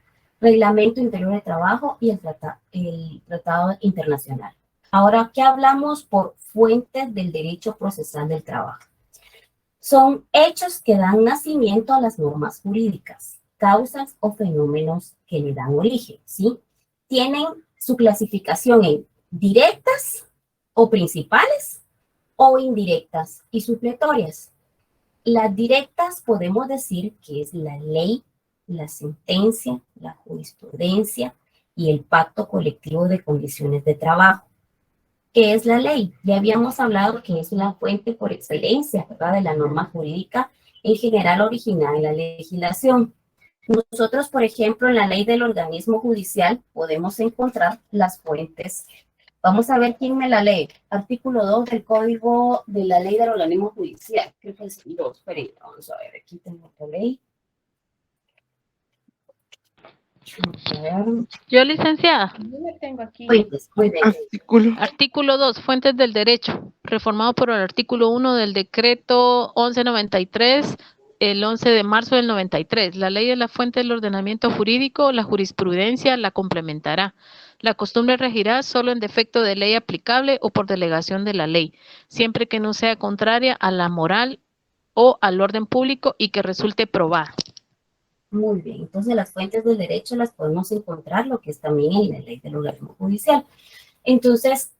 reglamento interior de trabajo y el tratado internacional. Ahora, ¿qué hablamos por fuentes del derecho procesal del trabajo? Son hechos que dan nacimiento a las normas jurídicas, causas o fenómenos que le dan origen, ¿sí? Tienen su clasificación en directas o principales o indirectas y supletorias. Las directas podemos decir que es la ley, la sentencia, la jurisprudencia y el pacto colectivo de condiciones de trabajo. ¿Qué es la ley? Ya habíamos hablado que es una fuente por excelencia, ¿verdad?, de la norma jurídica en general originada en la legislación. Nosotros, por ejemplo, en la ley del organismo judicial podemos encontrar las fuentes. Vamos a ver quién me la lee. Artículo 2 del Código de la Ley del Organismo Judicial. Creo que es el 2. Esperen, vamos a ver. Aquí tengo la ley. Yo, licenciada. Yo la tengo aquí. Fuentes, muy bien. Artículo 2, fuentes del derecho, reformado por el artículo 1 del decreto 1193, el 11 de marzo del 93. La ley es la fuente del ordenamiento jurídico, la jurisprudencia la complementará. La costumbre regirá solo en defecto de ley aplicable o por delegación de la ley, siempre que no sea contraria a la moral o al orden público y que resulte probada. Muy bien, entonces las fuentes del derecho las podemos encontrar, lo que es también en la ley del organismo judicial. Entonces,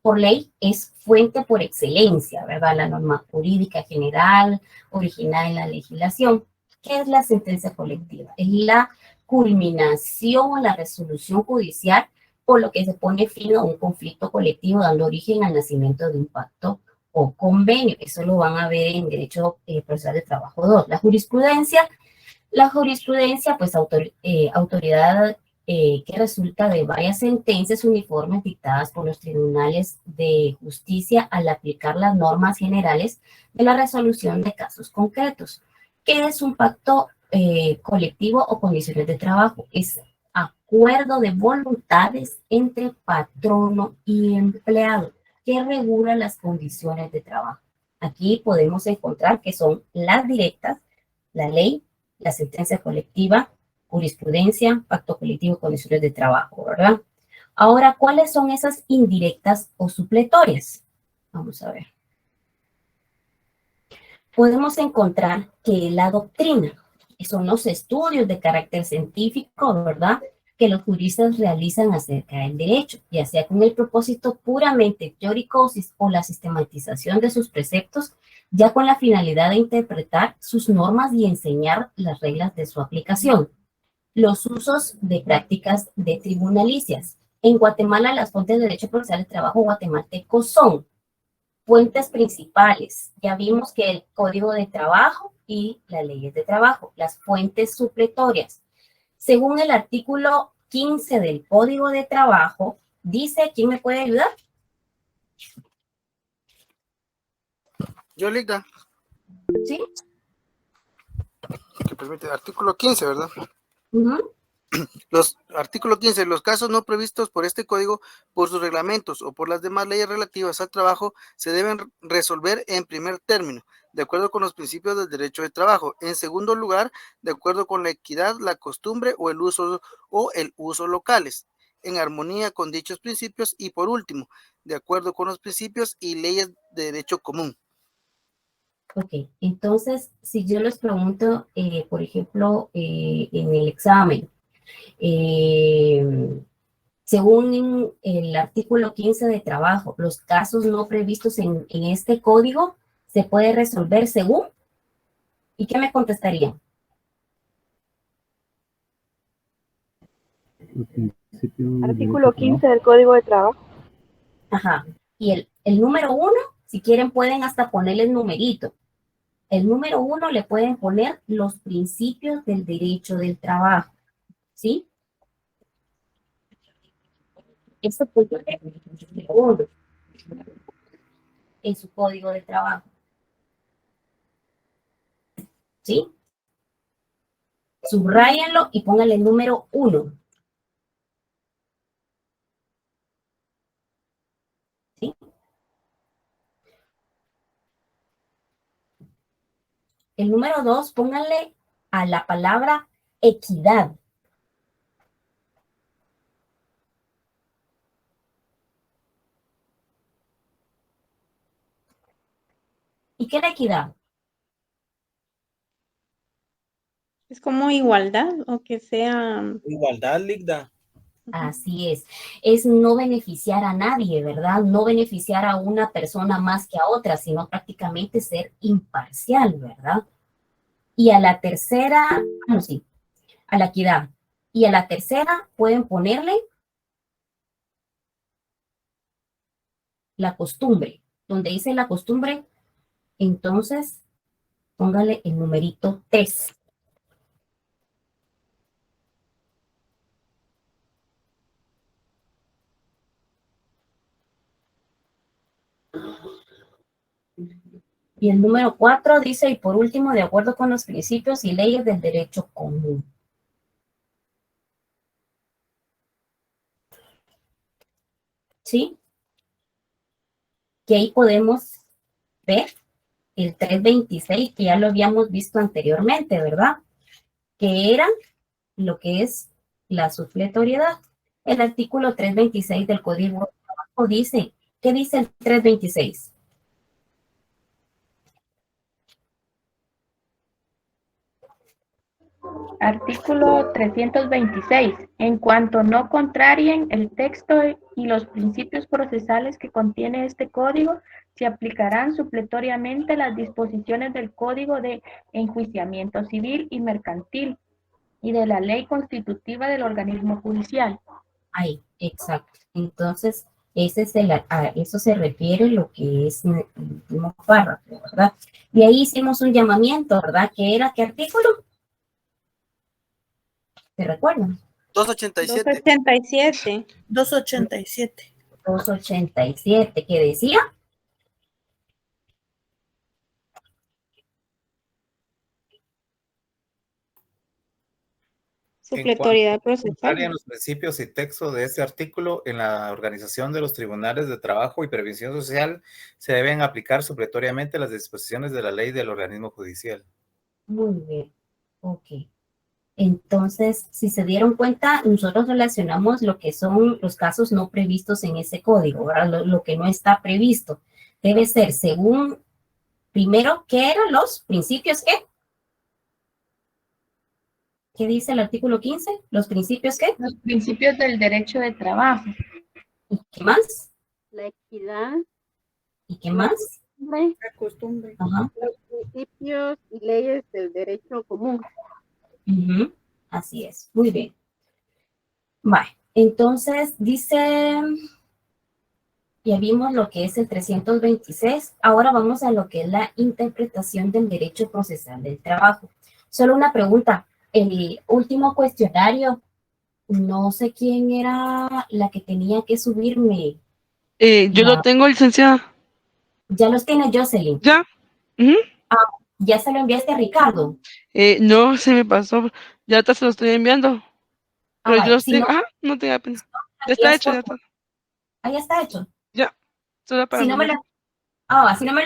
por ley es fuente por excelencia, ¿verdad? La norma jurídica general originada en la legislación. ¿Qué es la sentencia colectiva? Es la culminación o la resolución judicial por lo que se pone fin a un conflicto colectivo, dando origen al nacimiento de un pacto o convenio. Eso lo van a ver en Derecho Procesal de Trabajo 2. La jurisprudencia, pues autoridad que resulta de varias sentencias uniformes dictadas por los tribunales de justicia al aplicar las normas generales de la resolución de casos concretos. ¿Qué es un pacto colectivo o condiciones de trabajo? Es acuerdo de voluntades entre patrono y empleado que regula las condiciones de trabajo. Aquí podemos encontrar que son las directas, la ley, la sentencia colectiva, jurisprudencia, pacto colectivo, condiciones de trabajo, ¿verdad? Ahora, ¿cuáles son esas indirectas o supletorias? Vamos a ver. Podemos encontrar que la doctrina, son los estudios de carácter científico, ¿verdad?, que los juristas realizan acerca del derecho, ya sea con el propósito puramente teórico o la sistematización de sus preceptos, ya con la finalidad de interpretar sus normas y enseñar las reglas de su aplicación. Los usos de prácticas de tribunalicias. En Guatemala, las fuentes de derecho procesal de trabajo guatemalteco son fuentes principales. Ya vimos que el Código de Trabajo y las leyes de trabajo. Las fuentes supletorias. Según el artículo 15 del Código de Trabajo, dice, ¿quién me puede ayudar? Yo, Ligda. ¿Sí? Que permite, artículo 15, ¿verdad? Los artículo 15, los casos no previstos por este código, por sus reglamentos o por las demás leyes relativas al trabajo, se deben resolver en primer término, de acuerdo con los principios del derecho de trabajo. En segundo lugar, de acuerdo con la equidad, la costumbre o el uso locales, en armonía con dichos principios. Y por último, de acuerdo con los principios y leyes de derecho común. Ok, entonces, si yo les pregunto, por ejemplo, en el examen, según el artículo 15 de trabajo, los casos no previstos en este código se puede resolver según, ¿y qué me contestarían? Artículo 15 del Código de Trabajo. Ajá, y el número 1, si quieren pueden hasta ponerle el numerito. El número 1 le pueden poner los principios del derecho del trabajo, ¿sí? Eso fue el 1 en su código de trabajo, ¿sí? Subráyenlo y pónganle el número 1. ¿Sí? El número 2, pónganle a la palabra equidad. ¿Y qué es la equidad? Es como igualdad o que sea... Igualdad, Ligda. Así es no beneficiar a nadie, ¿verdad? No beneficiar a una persona más que a otra, sino prácticamente ser imparcial, ¿verdad? Y a la tercera, bueno, sí, a la equidad. Y a la tercera pueden ponerle la costumbre. Donde dice la costumbre, entonces póngale el numerito 3. Y el número 4 dice, y por último, de acuerdo con los principios y leyes del derecho común. ¿Sí? Que ahí podemos ver el 326, que ya lo habíamos visto anteriormente, ¿verdad? Que era lo que es la supletoriedad. El artículo 326 del Código de Trabajo dice, ¿qué dice el 326? Artículo 326. En cuanto no contrarien el texto y los principios procesales que contiene este código, se aplicarán supletoriamente las disposiciones del Código de Enjuiciamiento Civil y Mercantil y de la ley constitutiva del organismo judicial. Ahí, exacto. Entonces, a eso se refiere lo que es el último párrafo, ¿verdad? Y ahí hicimos un llamamiento, ¿verdad? ¿Qué era? ¿Qué artículo? ¿Se recuerdan? 287. 287. 287. 287, ¿qué decía? Supletoriedad procesal. Contrarian los principios y texto de este artículo, en la organización de los tribunales de trabajo y previsión social se deben aplicar supletoriamente las disposiciones de la ley del organismo judicial. Muy bien, ok. Entonces, si se dieron cuenta, nosotros relacionamos lo que son los casos no previstos en ese código, ¿verdad? Lo que no está previsto. Debe ser según, primero, ¿qué eran los principios qué? ¿Qué dice el artículo 15? ¿Los principios qué? Los principios del derecho de trabajo. ¿Y qué más? La equidad. ¿Y qué más? La costumbre. Ajá. Los principios y leyes del derecho común. Uh-huh. Así es, muy bien. Vale, entonces dice, ya vimos lo que es el 326, ahora vamos a lo que es la interpretación del derecho procesal del trabajo. Solo una pregunta, el último cuestionario, no sé quién era la que tenía que subirme. Yo lo tengo, licenciada. ¿Ya los tiene Jocelyn? Ya. ¿Ya se lo enviaste a Ricardo? No, se me pasó. Ya hasta se lo estoy enviando. Pero yo los si tengo. no, No tenga pena. Ya está hecho, ya está. Ah, ya está hecho. Ya. Solo para Si no me lo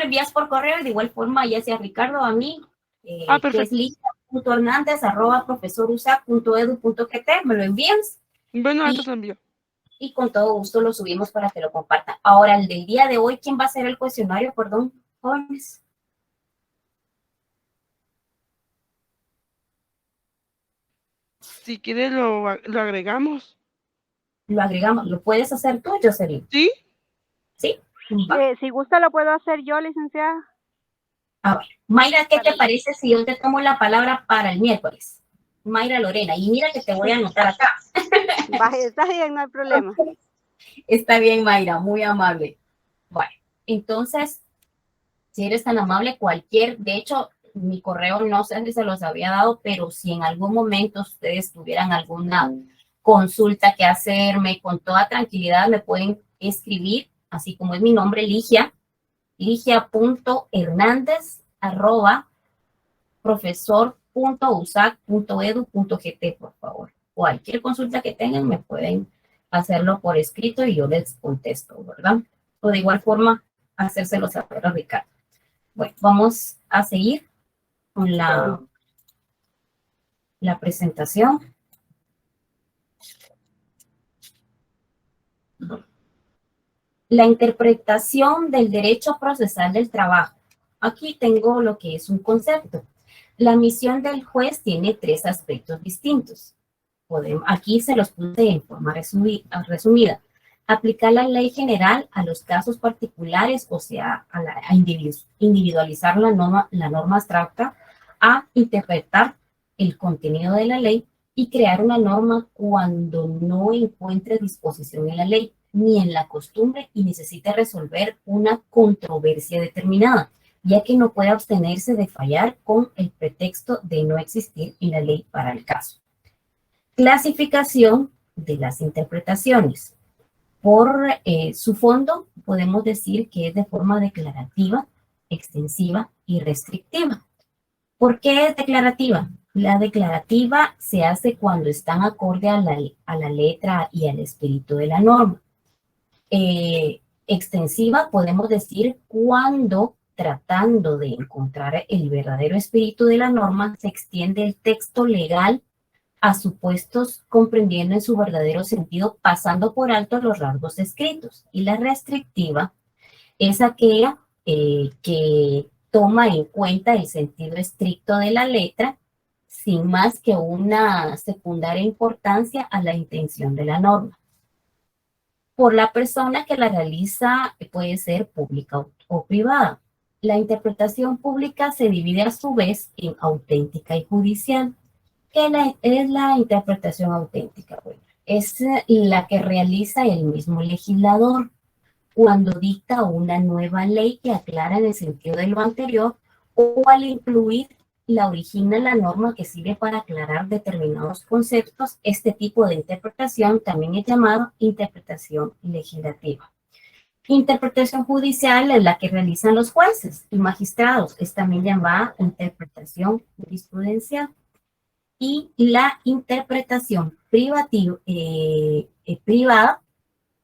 envías por correo, de igual forma, ya sea Ricardo a mí, que es ligia.hernandez@profesorusac.edu.gt, me lo envías. Bueno, antes lo envío. Y con todo gusto lo subimos para que lo compartan. Ahora, el del día de hoy, ¿quién va a hacer el cuestionario? Perdón, jóvenes. Si quieres, lo agregamos. Lo agregamos. ¿Lo puedes hacer tú, Jocelyn? Sí. Sí. Si gusta, lo puedo hacer yo, licenciada. A ver, Mayra, ¿qué te parece si yo te tomo la palabra para el miércoles? Mayra Lorena, y mira que te voy a anotar acá. Vaya, está bien, no hay problema. Está bien, Mayra, muy amable. Bueno, entonces, si eres tan amable, de hecho, mi correo no sé si se los había dado, pero si en algún momento ustedes tuvieran alguna consulta que hacerme, con toda tranquilidad me pueden escribir, así como es mi nombre, ligia.hernandez@profesor.usac.edu.gt, por favor. Cualquier consulta que tengan me pueden hacerlo por escrito y yo les contesto, ¿verdad? O de igual forma, hacérselo saber a Ricardo. Bueno, vamos a seguir con la presentación. La interpretación del derecho procesal del trabajo. Aquí tengo lo que es un concepto. La misión del juez tiene 3 aspectos distintos. Aquí se los puse en forma resumida. Aplicar la ley general a los casos particulares, o sea, a individualizar la norma abstracta, a interpretar el contenido de la ley y crear una norma cuando no encuentre disposición en la ley ni en la costumbre y necesite resolver una controversia determinada, ya que no puede abstenerse de fallar con el pretexto de no existir en la ley para el caso. Clasificación de las interpretaciones. Por su fondo, podemos decir que es de forma declarativa, extensiva y restrictiva. ¿Por qué es declarativa? La declarativa se hace cuando están acorde a la letra y al espíritu de la norma. Extensiva podemos decir cuando, tratando de encontrar el verdadero espíritu de la norma, se extiende el texto legal a supuestos comprendiendo en su verdadero sentido, pasando por alto los rasgos escritos. Y la restrictiva es aquella que toma en cuenta el sentido estricto de la letra, sin más que una secundaria importancia a la intención de la norma. Por la persona que la realiza puede ser pública o privada. La interpretación pública se divide a su vez en auténtica y judicial. ¿Qué es la interpretación auténtica? Bueno, es la que realiza el mismo legislador cuando dicta una nueva ley que aclara en el sentido de lo anterior o al incluir la original la norma que sirve para aclarar determinados conceptos. Este tipo de interpretación también es llamado interpretación legislativa. Interpretación judicial es la que realizan los jueces y magistrados. Es también llamada interpretación jurisprudencial. Y la interpretación privada,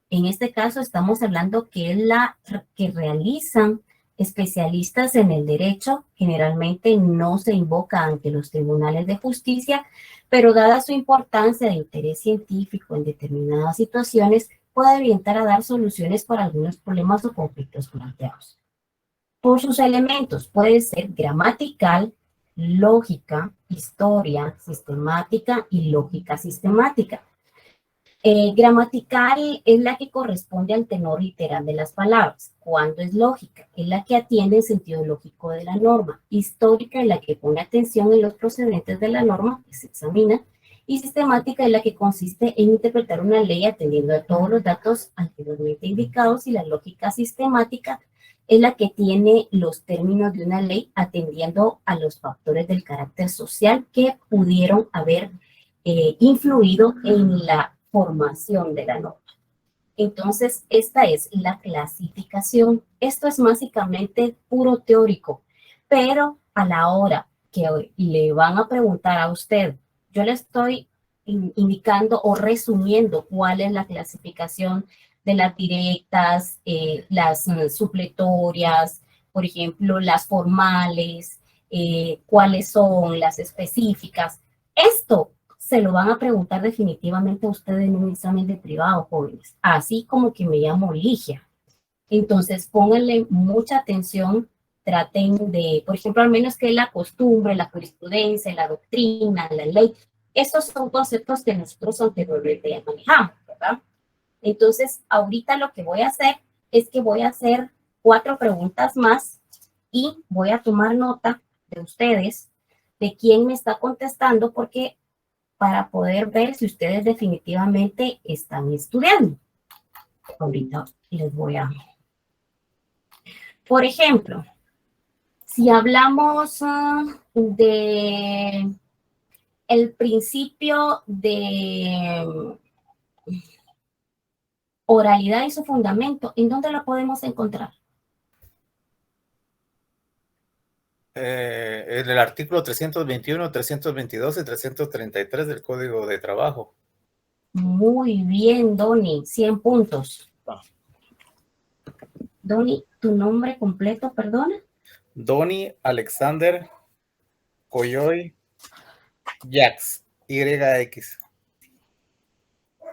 en este caso estamos hablando que es la que realizan especialistas en el derecho, generalmente no se invoca ante los tribunales de justicia, pero dada su importancia de interés científico en determinadas situaciones, puede orientar a dar soluciones para algunos problemas o conflictos planteados. Por sus elementos puede ser gramatical, lógica, historia, sistemática y lógica sistemática. Gramatical es la que corresponde al tenor literal de las palabras. Cuando es lógica, es la que atiende el sentido lógico de la norma. Histórica es la que pone atención en los procedentes de la norma que se examina. Y sistemática es la que consiste en interpretar una ley atendiendo a todos los datos anteriormente indicados. Y la lógica sistemática es la que tiene los términos de una ley atendiendo a los factores del carácter social que pudieron haber influido en la formación de la norma. Entonces, esta es la clasificación. Esto es básicamente puro teórico, pero a la hora que le van a preguntar a usted, yo le estoy indicando o resumiendo cuál es la clasificación de las directas, las supletorias, por ejemplo, las formales, cuáles son las específicas. Esto se lo van a preguntar definitivamente a ustedes en un examen de privado, jóvenes, así como que me llamo Ligia. Entonces, pónganle mucha atención, traten de, por ejemplo, al menos que la costumbre, la jurisprudencia, la doctrina, la ley, esos son conceptos que nosotros anteriormente ya manejamos, ¿verdad? Entonces, ahorita lo que voy a hacer es que voy a hacer 4 preguntas más y voy a tomar nota de ustedes, de quién me está contestando, porque para poder ver si ustedes definitivamente están estudiando. Ahorita les voy a... Por ejemplo, si hablamos de el principio de oralidad y su fundamento, ¿en dónde lo podemos encontrar? En el artículo 321, 322 y 333 del Código de Trabajo. Muy bien, Doni, 100 puntos. Doni, ¿tu nombre completo, perdona? Doni Alexander Coyoy Yax, YX.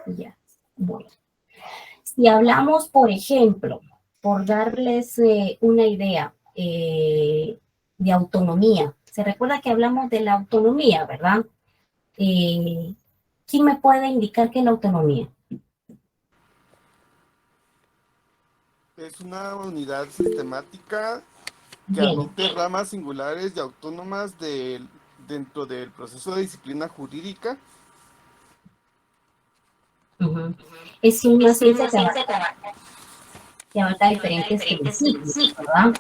Ya, bueno. Si hablamos, por ejemplo, por darles una idea de autonomía, se recuerda que hablamos de la autonomía, ¿verdad? ¿Quién me puede indicar qué es la autonomía? Es una unidad sistemática que Bien. admite ramas singulares y autónomas dentro del proceso de disciplina jurídica Es una ciencia que abarca diferentes principios, ¿verdad?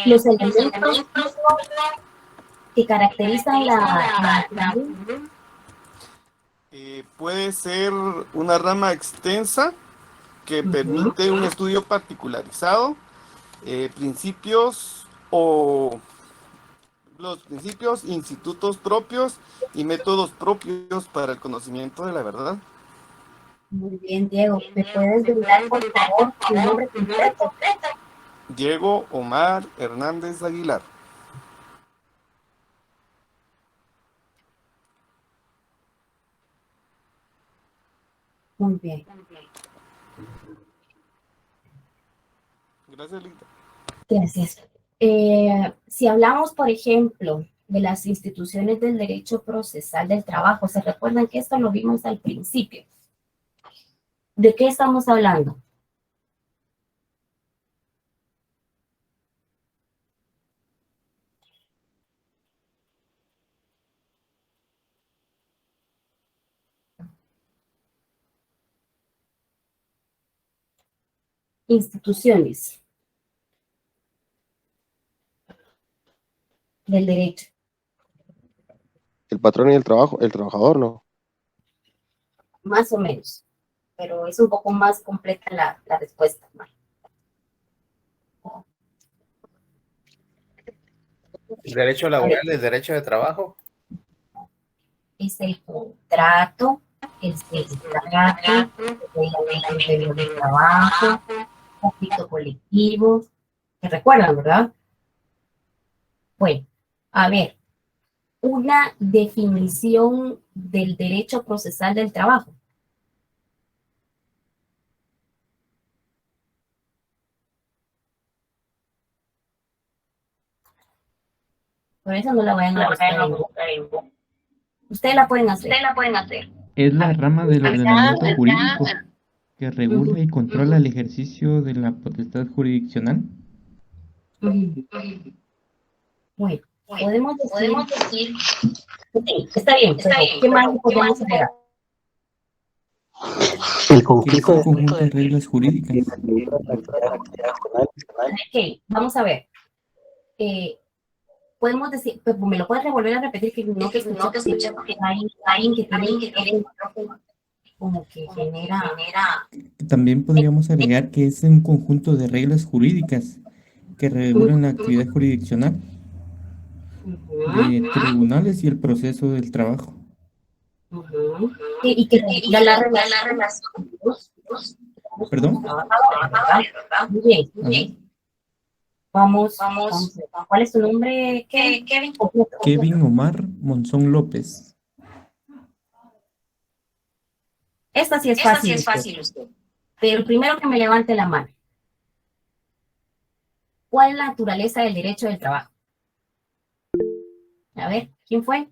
Los elementos que caracterizan la puede ser una rama extensa que permite un estudio particularizado, principios o los principios, institutos propios y métodos propios para el conocimiento de la verdad. Muy bien, Diego. ¿Me puedes brindar, por favor, tu nombre completo? Diego Omar Hernández Aguilar. Muy bien. Gracias, Lita. Gracias. Si hablamos, por ejemplo, de las instituciones del derecho procesal del trabajo, ¿se recuerdan que esto lo vimos al principio? ¿De qué estamos hablando? Instituciones del derecho. El patrón y el trabajador, ¿no? Más o menos, pero es un poco más completa la respuesta, ¿no? El derecho laboral, el derecho de trabajo. Es el contrato, el sindicato, el reglamento interior de trabajo, conflicto colectivo, ¿se recuerdan, verdad? Bueno, a ver, una definición del derecho procesal del trabajo. Por eso no la vayan a buscar en Google. Ustedes la pueden hacer. Es la rama del ordenamiento jurídico que regula y controla el ejercicio de la potestad jurisdiccional. Bueno, podemos decir sí, está bien, pero ¿qué más podemos agregar? El conjunto de reglas jurídicas. Ok, vamos a ver. Podemos decir, pues, ¿me lo puedes volver a repetir? Que no te escuché, porque hay alguien que tiene como que genera... También podríamos agregar que es un conjunto de reglas jurídicas que regulan la actividad jurisdiccional de tribunales y el proceso del trabajo. Y que regula la relación. ¿Perdón? Muy bien, muy bien. Vamos. ¿Cuál es tu nombre, Kevin? Kevin Omar Monzón López. Esta sí es fácil. Pero primero que me levante la mano. ¿Cuál es la naturaleza del derecho del trabajo? A ver, ¿quién fue?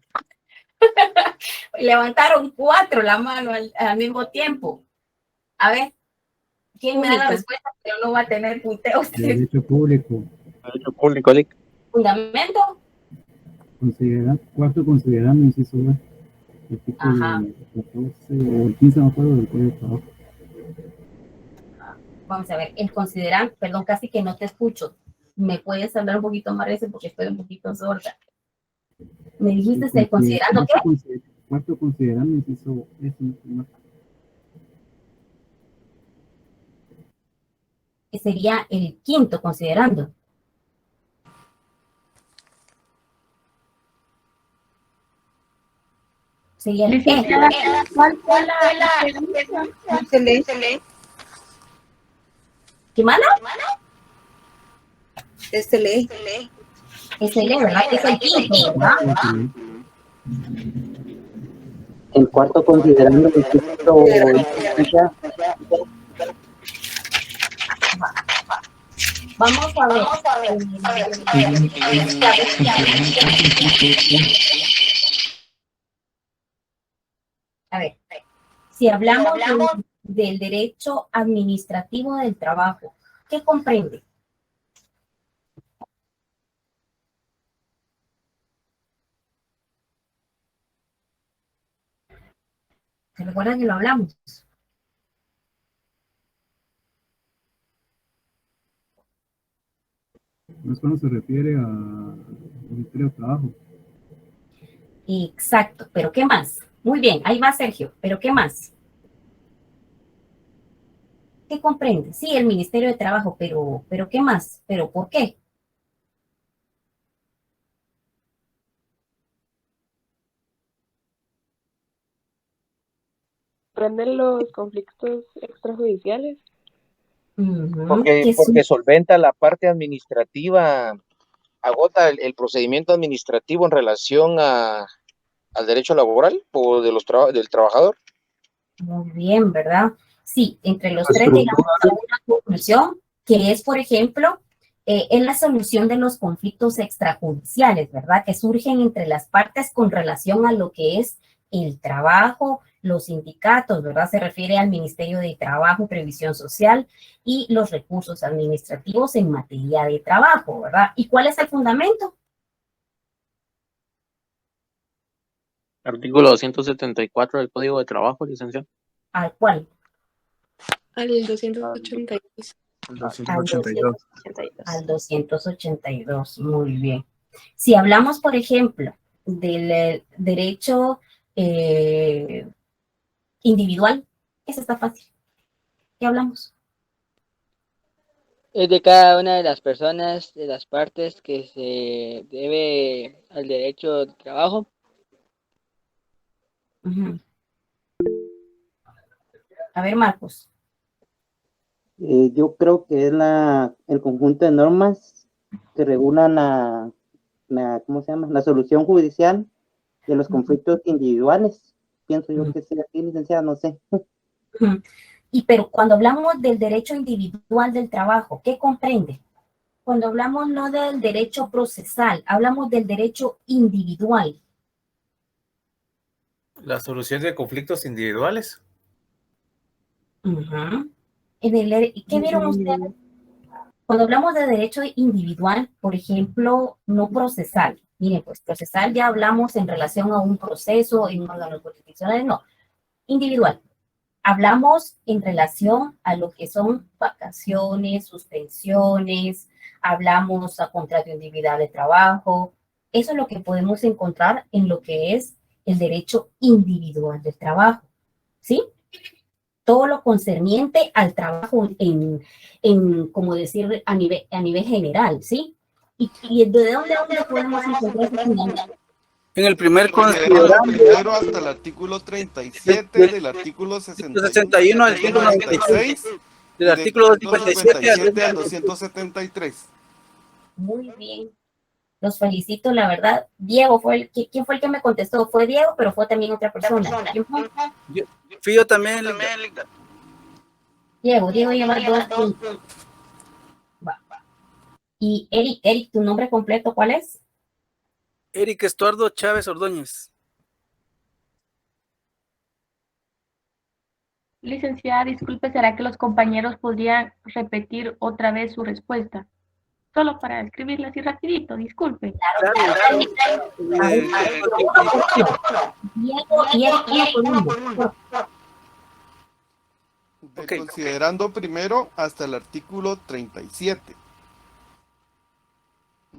Levantaron 4 la mano al mismo tiempo. A ver, ¿quién me da la respuesta? Pero no va a tener punteo usted. Derecho público. Derecho público, Lic. ¿Fundamento? Considerando, inciso B. Ajá. 14 o 15, no me acuerdo del Código de Trabajo. Vamos a ver, el considerar, perdón, casi que no te escucho. ¿Me puedes hablar un poquito más de eso? Porque estoy un poquito sorda. ¿Me dijiste el considerando qué? Cuarto considerando, inciso S. Que sería el quinto considerando. Sería el ¿Cuál fue la ¿Qué manda? Ley. ¿Verdad? Es el quinto, ¿verdad? El cuarto considerando el título. Vamos a ver. A ver, si hablamos del derecho administrativo del trabajo, ¿qué comprende? ¿Se recuerdan que lo hablamos? Es cuando se refiere a Ministerio de Trabajo. Exacto, pero ¿qué más? Muy bien, ahí va Sergio, pero ¿qué más? ¿Qué comprende? Sí, el Ministerio de Trabajo, pero ¿qué más? ¿Pero por qué? ¿Comprenden los conflictos extrajudiciales? Porque solventa la parte administrativa, agota el procedimiento administrativo en relación al derecho laboral o de del trabajador. Muy bien, ¿verdad? Sí, entre los tres llegamos a una conclusión que es, por ejemplo, es la solución de los conflictos extrajudiciales, ¿verdad? Que surgen entre las partes con relación a lo que es el trabajo, los sindicatos, ¿verdad? Se refiere al Ministerio de Trabajo y Previsión Social y los recursos administrativos en materia de trabajo, ¿verdad? ¿Y cuál es el fundamento? Artículo 274 del Código de Trabajo, licenciado. ¿Al cuál? Al 282. Al 282, muy bien. Si hablamos, por ejemplo, del derecho individual, eso está fácil. ¿Qué hablamos? Es de cada una de las personas, de las partes que se debe al derecho de trabajo. A ver, Marcos. Yo creo que es el conjunto de normas que regulan ¿cómo se llama? La solución judicial de los conflictos individuales. Pienso yo que sea así, licenciada, no sé. Pero cuando hablamos del derecho individual del trabajo, ¿qué comprende? Cuando hablamos no del derecho procesal, hablamos del derecho individual. La solución de conflictos individuales. ¿Qué vieron ustedes? Cuando hablamos de derecho individual, por ejemplo, no procesal. Miren, pues procesal ya hablamos en relación a un proceso, en un órgano jurisdiccional, no. Individual. Hablamos en relación a lo que son vacaciones, suspensiones, hablamos a contrato individual de trabajo. Eso es lo que podemos encontrar en lo que es el derecho individual del trabajo, ¿sí? Todo lo concerniente al trabajo en como decir, a nivel general, ¿sí? ¿Y de dónde podemos encontrar ese fundamento? En el primer considerando primero hasta el artículo 37 del artículo 61 al 196 del artículo 257 al 273. Muy bien. Los felicito, la verdad. Diego ¿quién fue el que me contestó? Fue Diego, pero fue también otra persona. ¿Quién fue? Fui yo también. Diego lleva 2 puntos. Y Eric, ¿tu nombre completo cuál es? Eric Estuardo Chávez Ordóñez. Licenciada, disculpe, ¿será que los compañeros podrían repetir otra vez su respuesta? Solo para escribirla así rapidito, disculpe. Considerando primero hasta el artículo 37.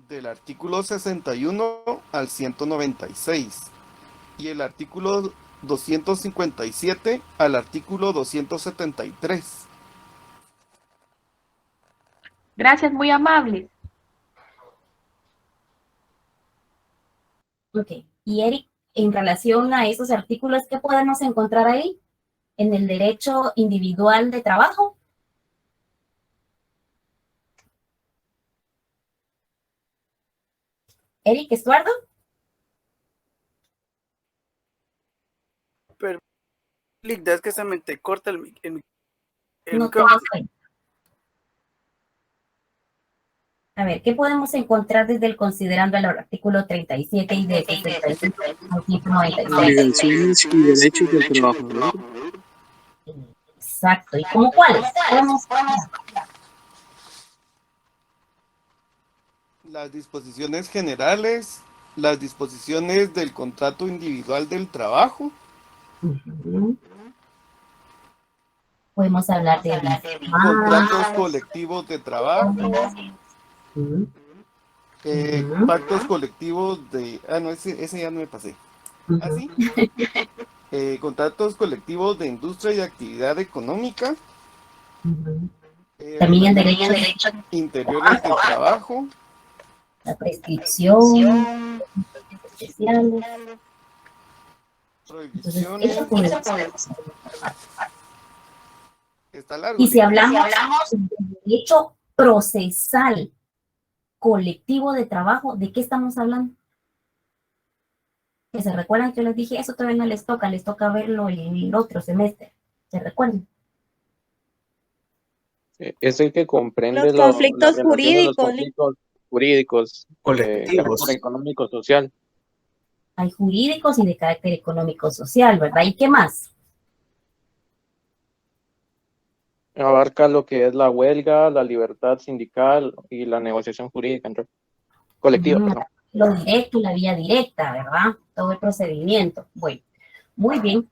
Del artículo 61 al 196. Y el artículo 257 al artículo 273. Gracias, muy amable. Ok. Y Eric, en relación a esos artículos, ¿qué podemos encontrar ahí? En el derecho individual de trabajo. Eric Estuardo. Pero, es que se me te corta el no A ver, ¿qué podemos encontrar desde el considerando el artículo 37 y de 65 al 196? Y derechos del trabajador. Exacto. ¿Y cómo cuáles? Las disposiciones generales, las disposiciones del contrato individual del trabajo Podemos hablar de contratos colectivos de trabajo, pactos colectivos de... no, ese ya no me pasé. ¿Así? Contratos colectivos de industria y actividad económica. También el derecho interiores del trabajo. La prescripción, especiales. Prohibiciones. Está largo. Y si hablamos del derecho procesal colectivo de trabajo, ¿de qué estamos hablando? Que se recuerdan que yo les dije, eso todavía no les toca verlo el otro semestre. ¿Se recuerdan? Es el que comprende Los conflictos la relación de los jurídicos. conflictos jurídicos Colectivos. de carácter económico social. Hay jurídicos y de carácter económico social, ¿verdad? ¿Y qué más? Abarca lo que es la huelga, la libertad sindical y la negociación jurídica colectiva. Perdón. Lo directo y la vía directa, ¿verdad? Todo el procedimiento. Bueno, muy bien.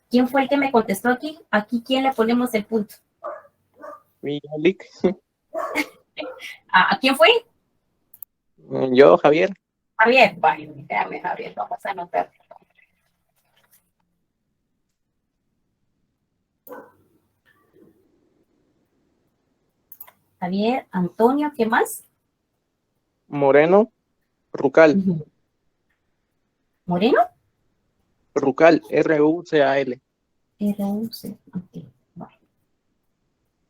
¿Quién fue el que me contestó aquí? Aquí, ¿quién le ponemos el punto? Lick. ¿A quién fue? Yo, Javier. Javier, vaya, déjame, Javier, vamos a anotar. Javier, Antonio, ¿qué más? Moreno, Rucal. ¿Moreno? Rucal, R-U-C-A-L. R-U-C, ok. Bueno.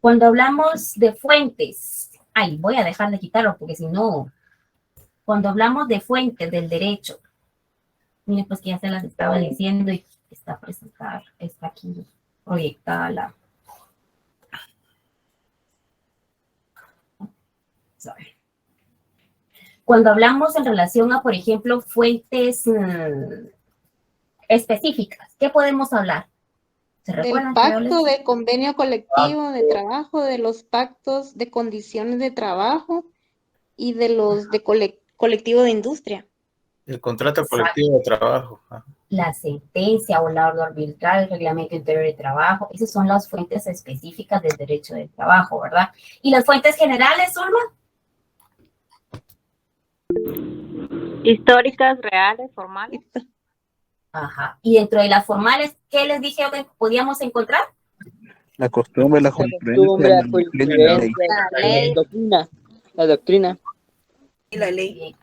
Cuando hablamos de fuentes, voy a dejar de quitarlo porque si no, cuando hablamos de fuentes del derecho, miren, pues que ya se las estaba diciendo y está presentada, está aquí proyectada la... Sorry. Cuando hablamos en relación a, por ejemplo, fuentes específicas, ¿qué podemos hablar? Del pacto de convenio colectivo de trabajo, de los pactos de condiciones de trabajo y de los de colectivo de industria. El contrato colectivo de trabajo. La sentencia o la orden arbitral, el reglamento interior de trabajo, esas son las fuentes específicas del derecho del trabajo, ¿verdad? ¿Y las fuentes generales, Zulma? Históricas, reales, formales. Ajá. Y dentro de las formales, ¿qué les dije que podíamos encontrar? La costumbre, la jurisprudencia, la ley, la doctrina. Y la ley.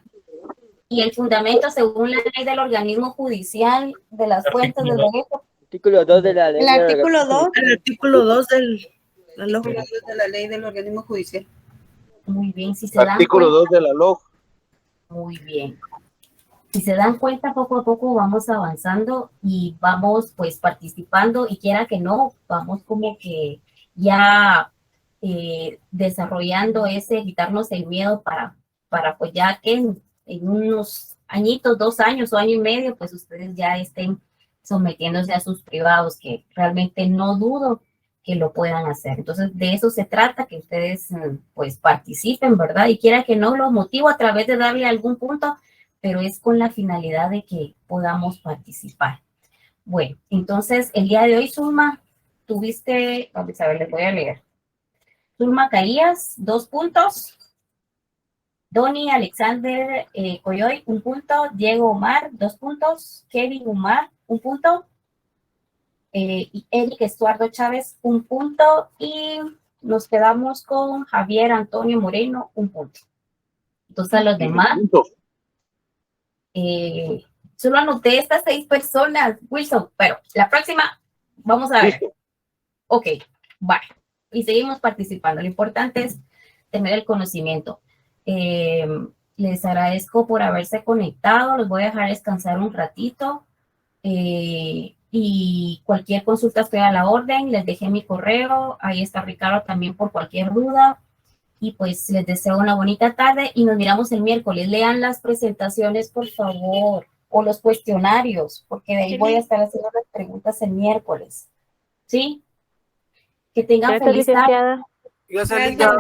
Y el fundamento según la ley del organismo judicial de las fuentes del derecho. Artículo 2 de la ley. El artículo 2. El artículo 2 de la ley del organismo judicial. Muy bien, si se dan Artículo cuenta, 2 de la LOG. Muy bien. Si se dan cuenta, poco a poco vamos avanzando y vamos pues participando y quiera que no, vamos como que ya desarrollando quitarnos el miedo para pues ya que en unos añitos, 2 años o año y medio, pues ustedes ya estén sometiéndose a sus privados, que realmente no dudo que lo puedan hacer. Entonces, de eso se trata, que ustedes pues participen, ¿verdad? Y quiera que no, los motivo a través de darle algún punto, pero es con la finalidad de que podamos participar. Bueno, entonces, el día de hoy, Zulma, tuviste, vamos a ver, les voy a leer. Zulma Carías, 2 puntos. Doni Alexander Coyoy, 1 punto. Diego Omar, 2 puntos. Kevin Omar, 1 punto. Y Eric Estuardo Chávez, 1 punto. Y nos quedamos con Javier Antonio Moreno, 1 punto. Entonces, a los demás... solo anoté estas 6 personas, Wilson, pero la próxima vamos a ver. Ok, vale. Y seguimos participando. Lo importante es tener el conocimiento. Les agradezco por haberse conectado. Los voy a dejar descansar un ratito. Y cualquier consulta estoy a la orden. Les dejé mi correo. Ahí está Ricardo también por cualquier duda. Y pues les deseo una bonita tarde y nos miramos el miércoles. Lean las presentaciones, por favor, o los cuestionarios, porque de ahí voy a estar haciendo las preguntas el miércoles. ¿Sí? Que tengan feliz tarde. Gracias, Linda.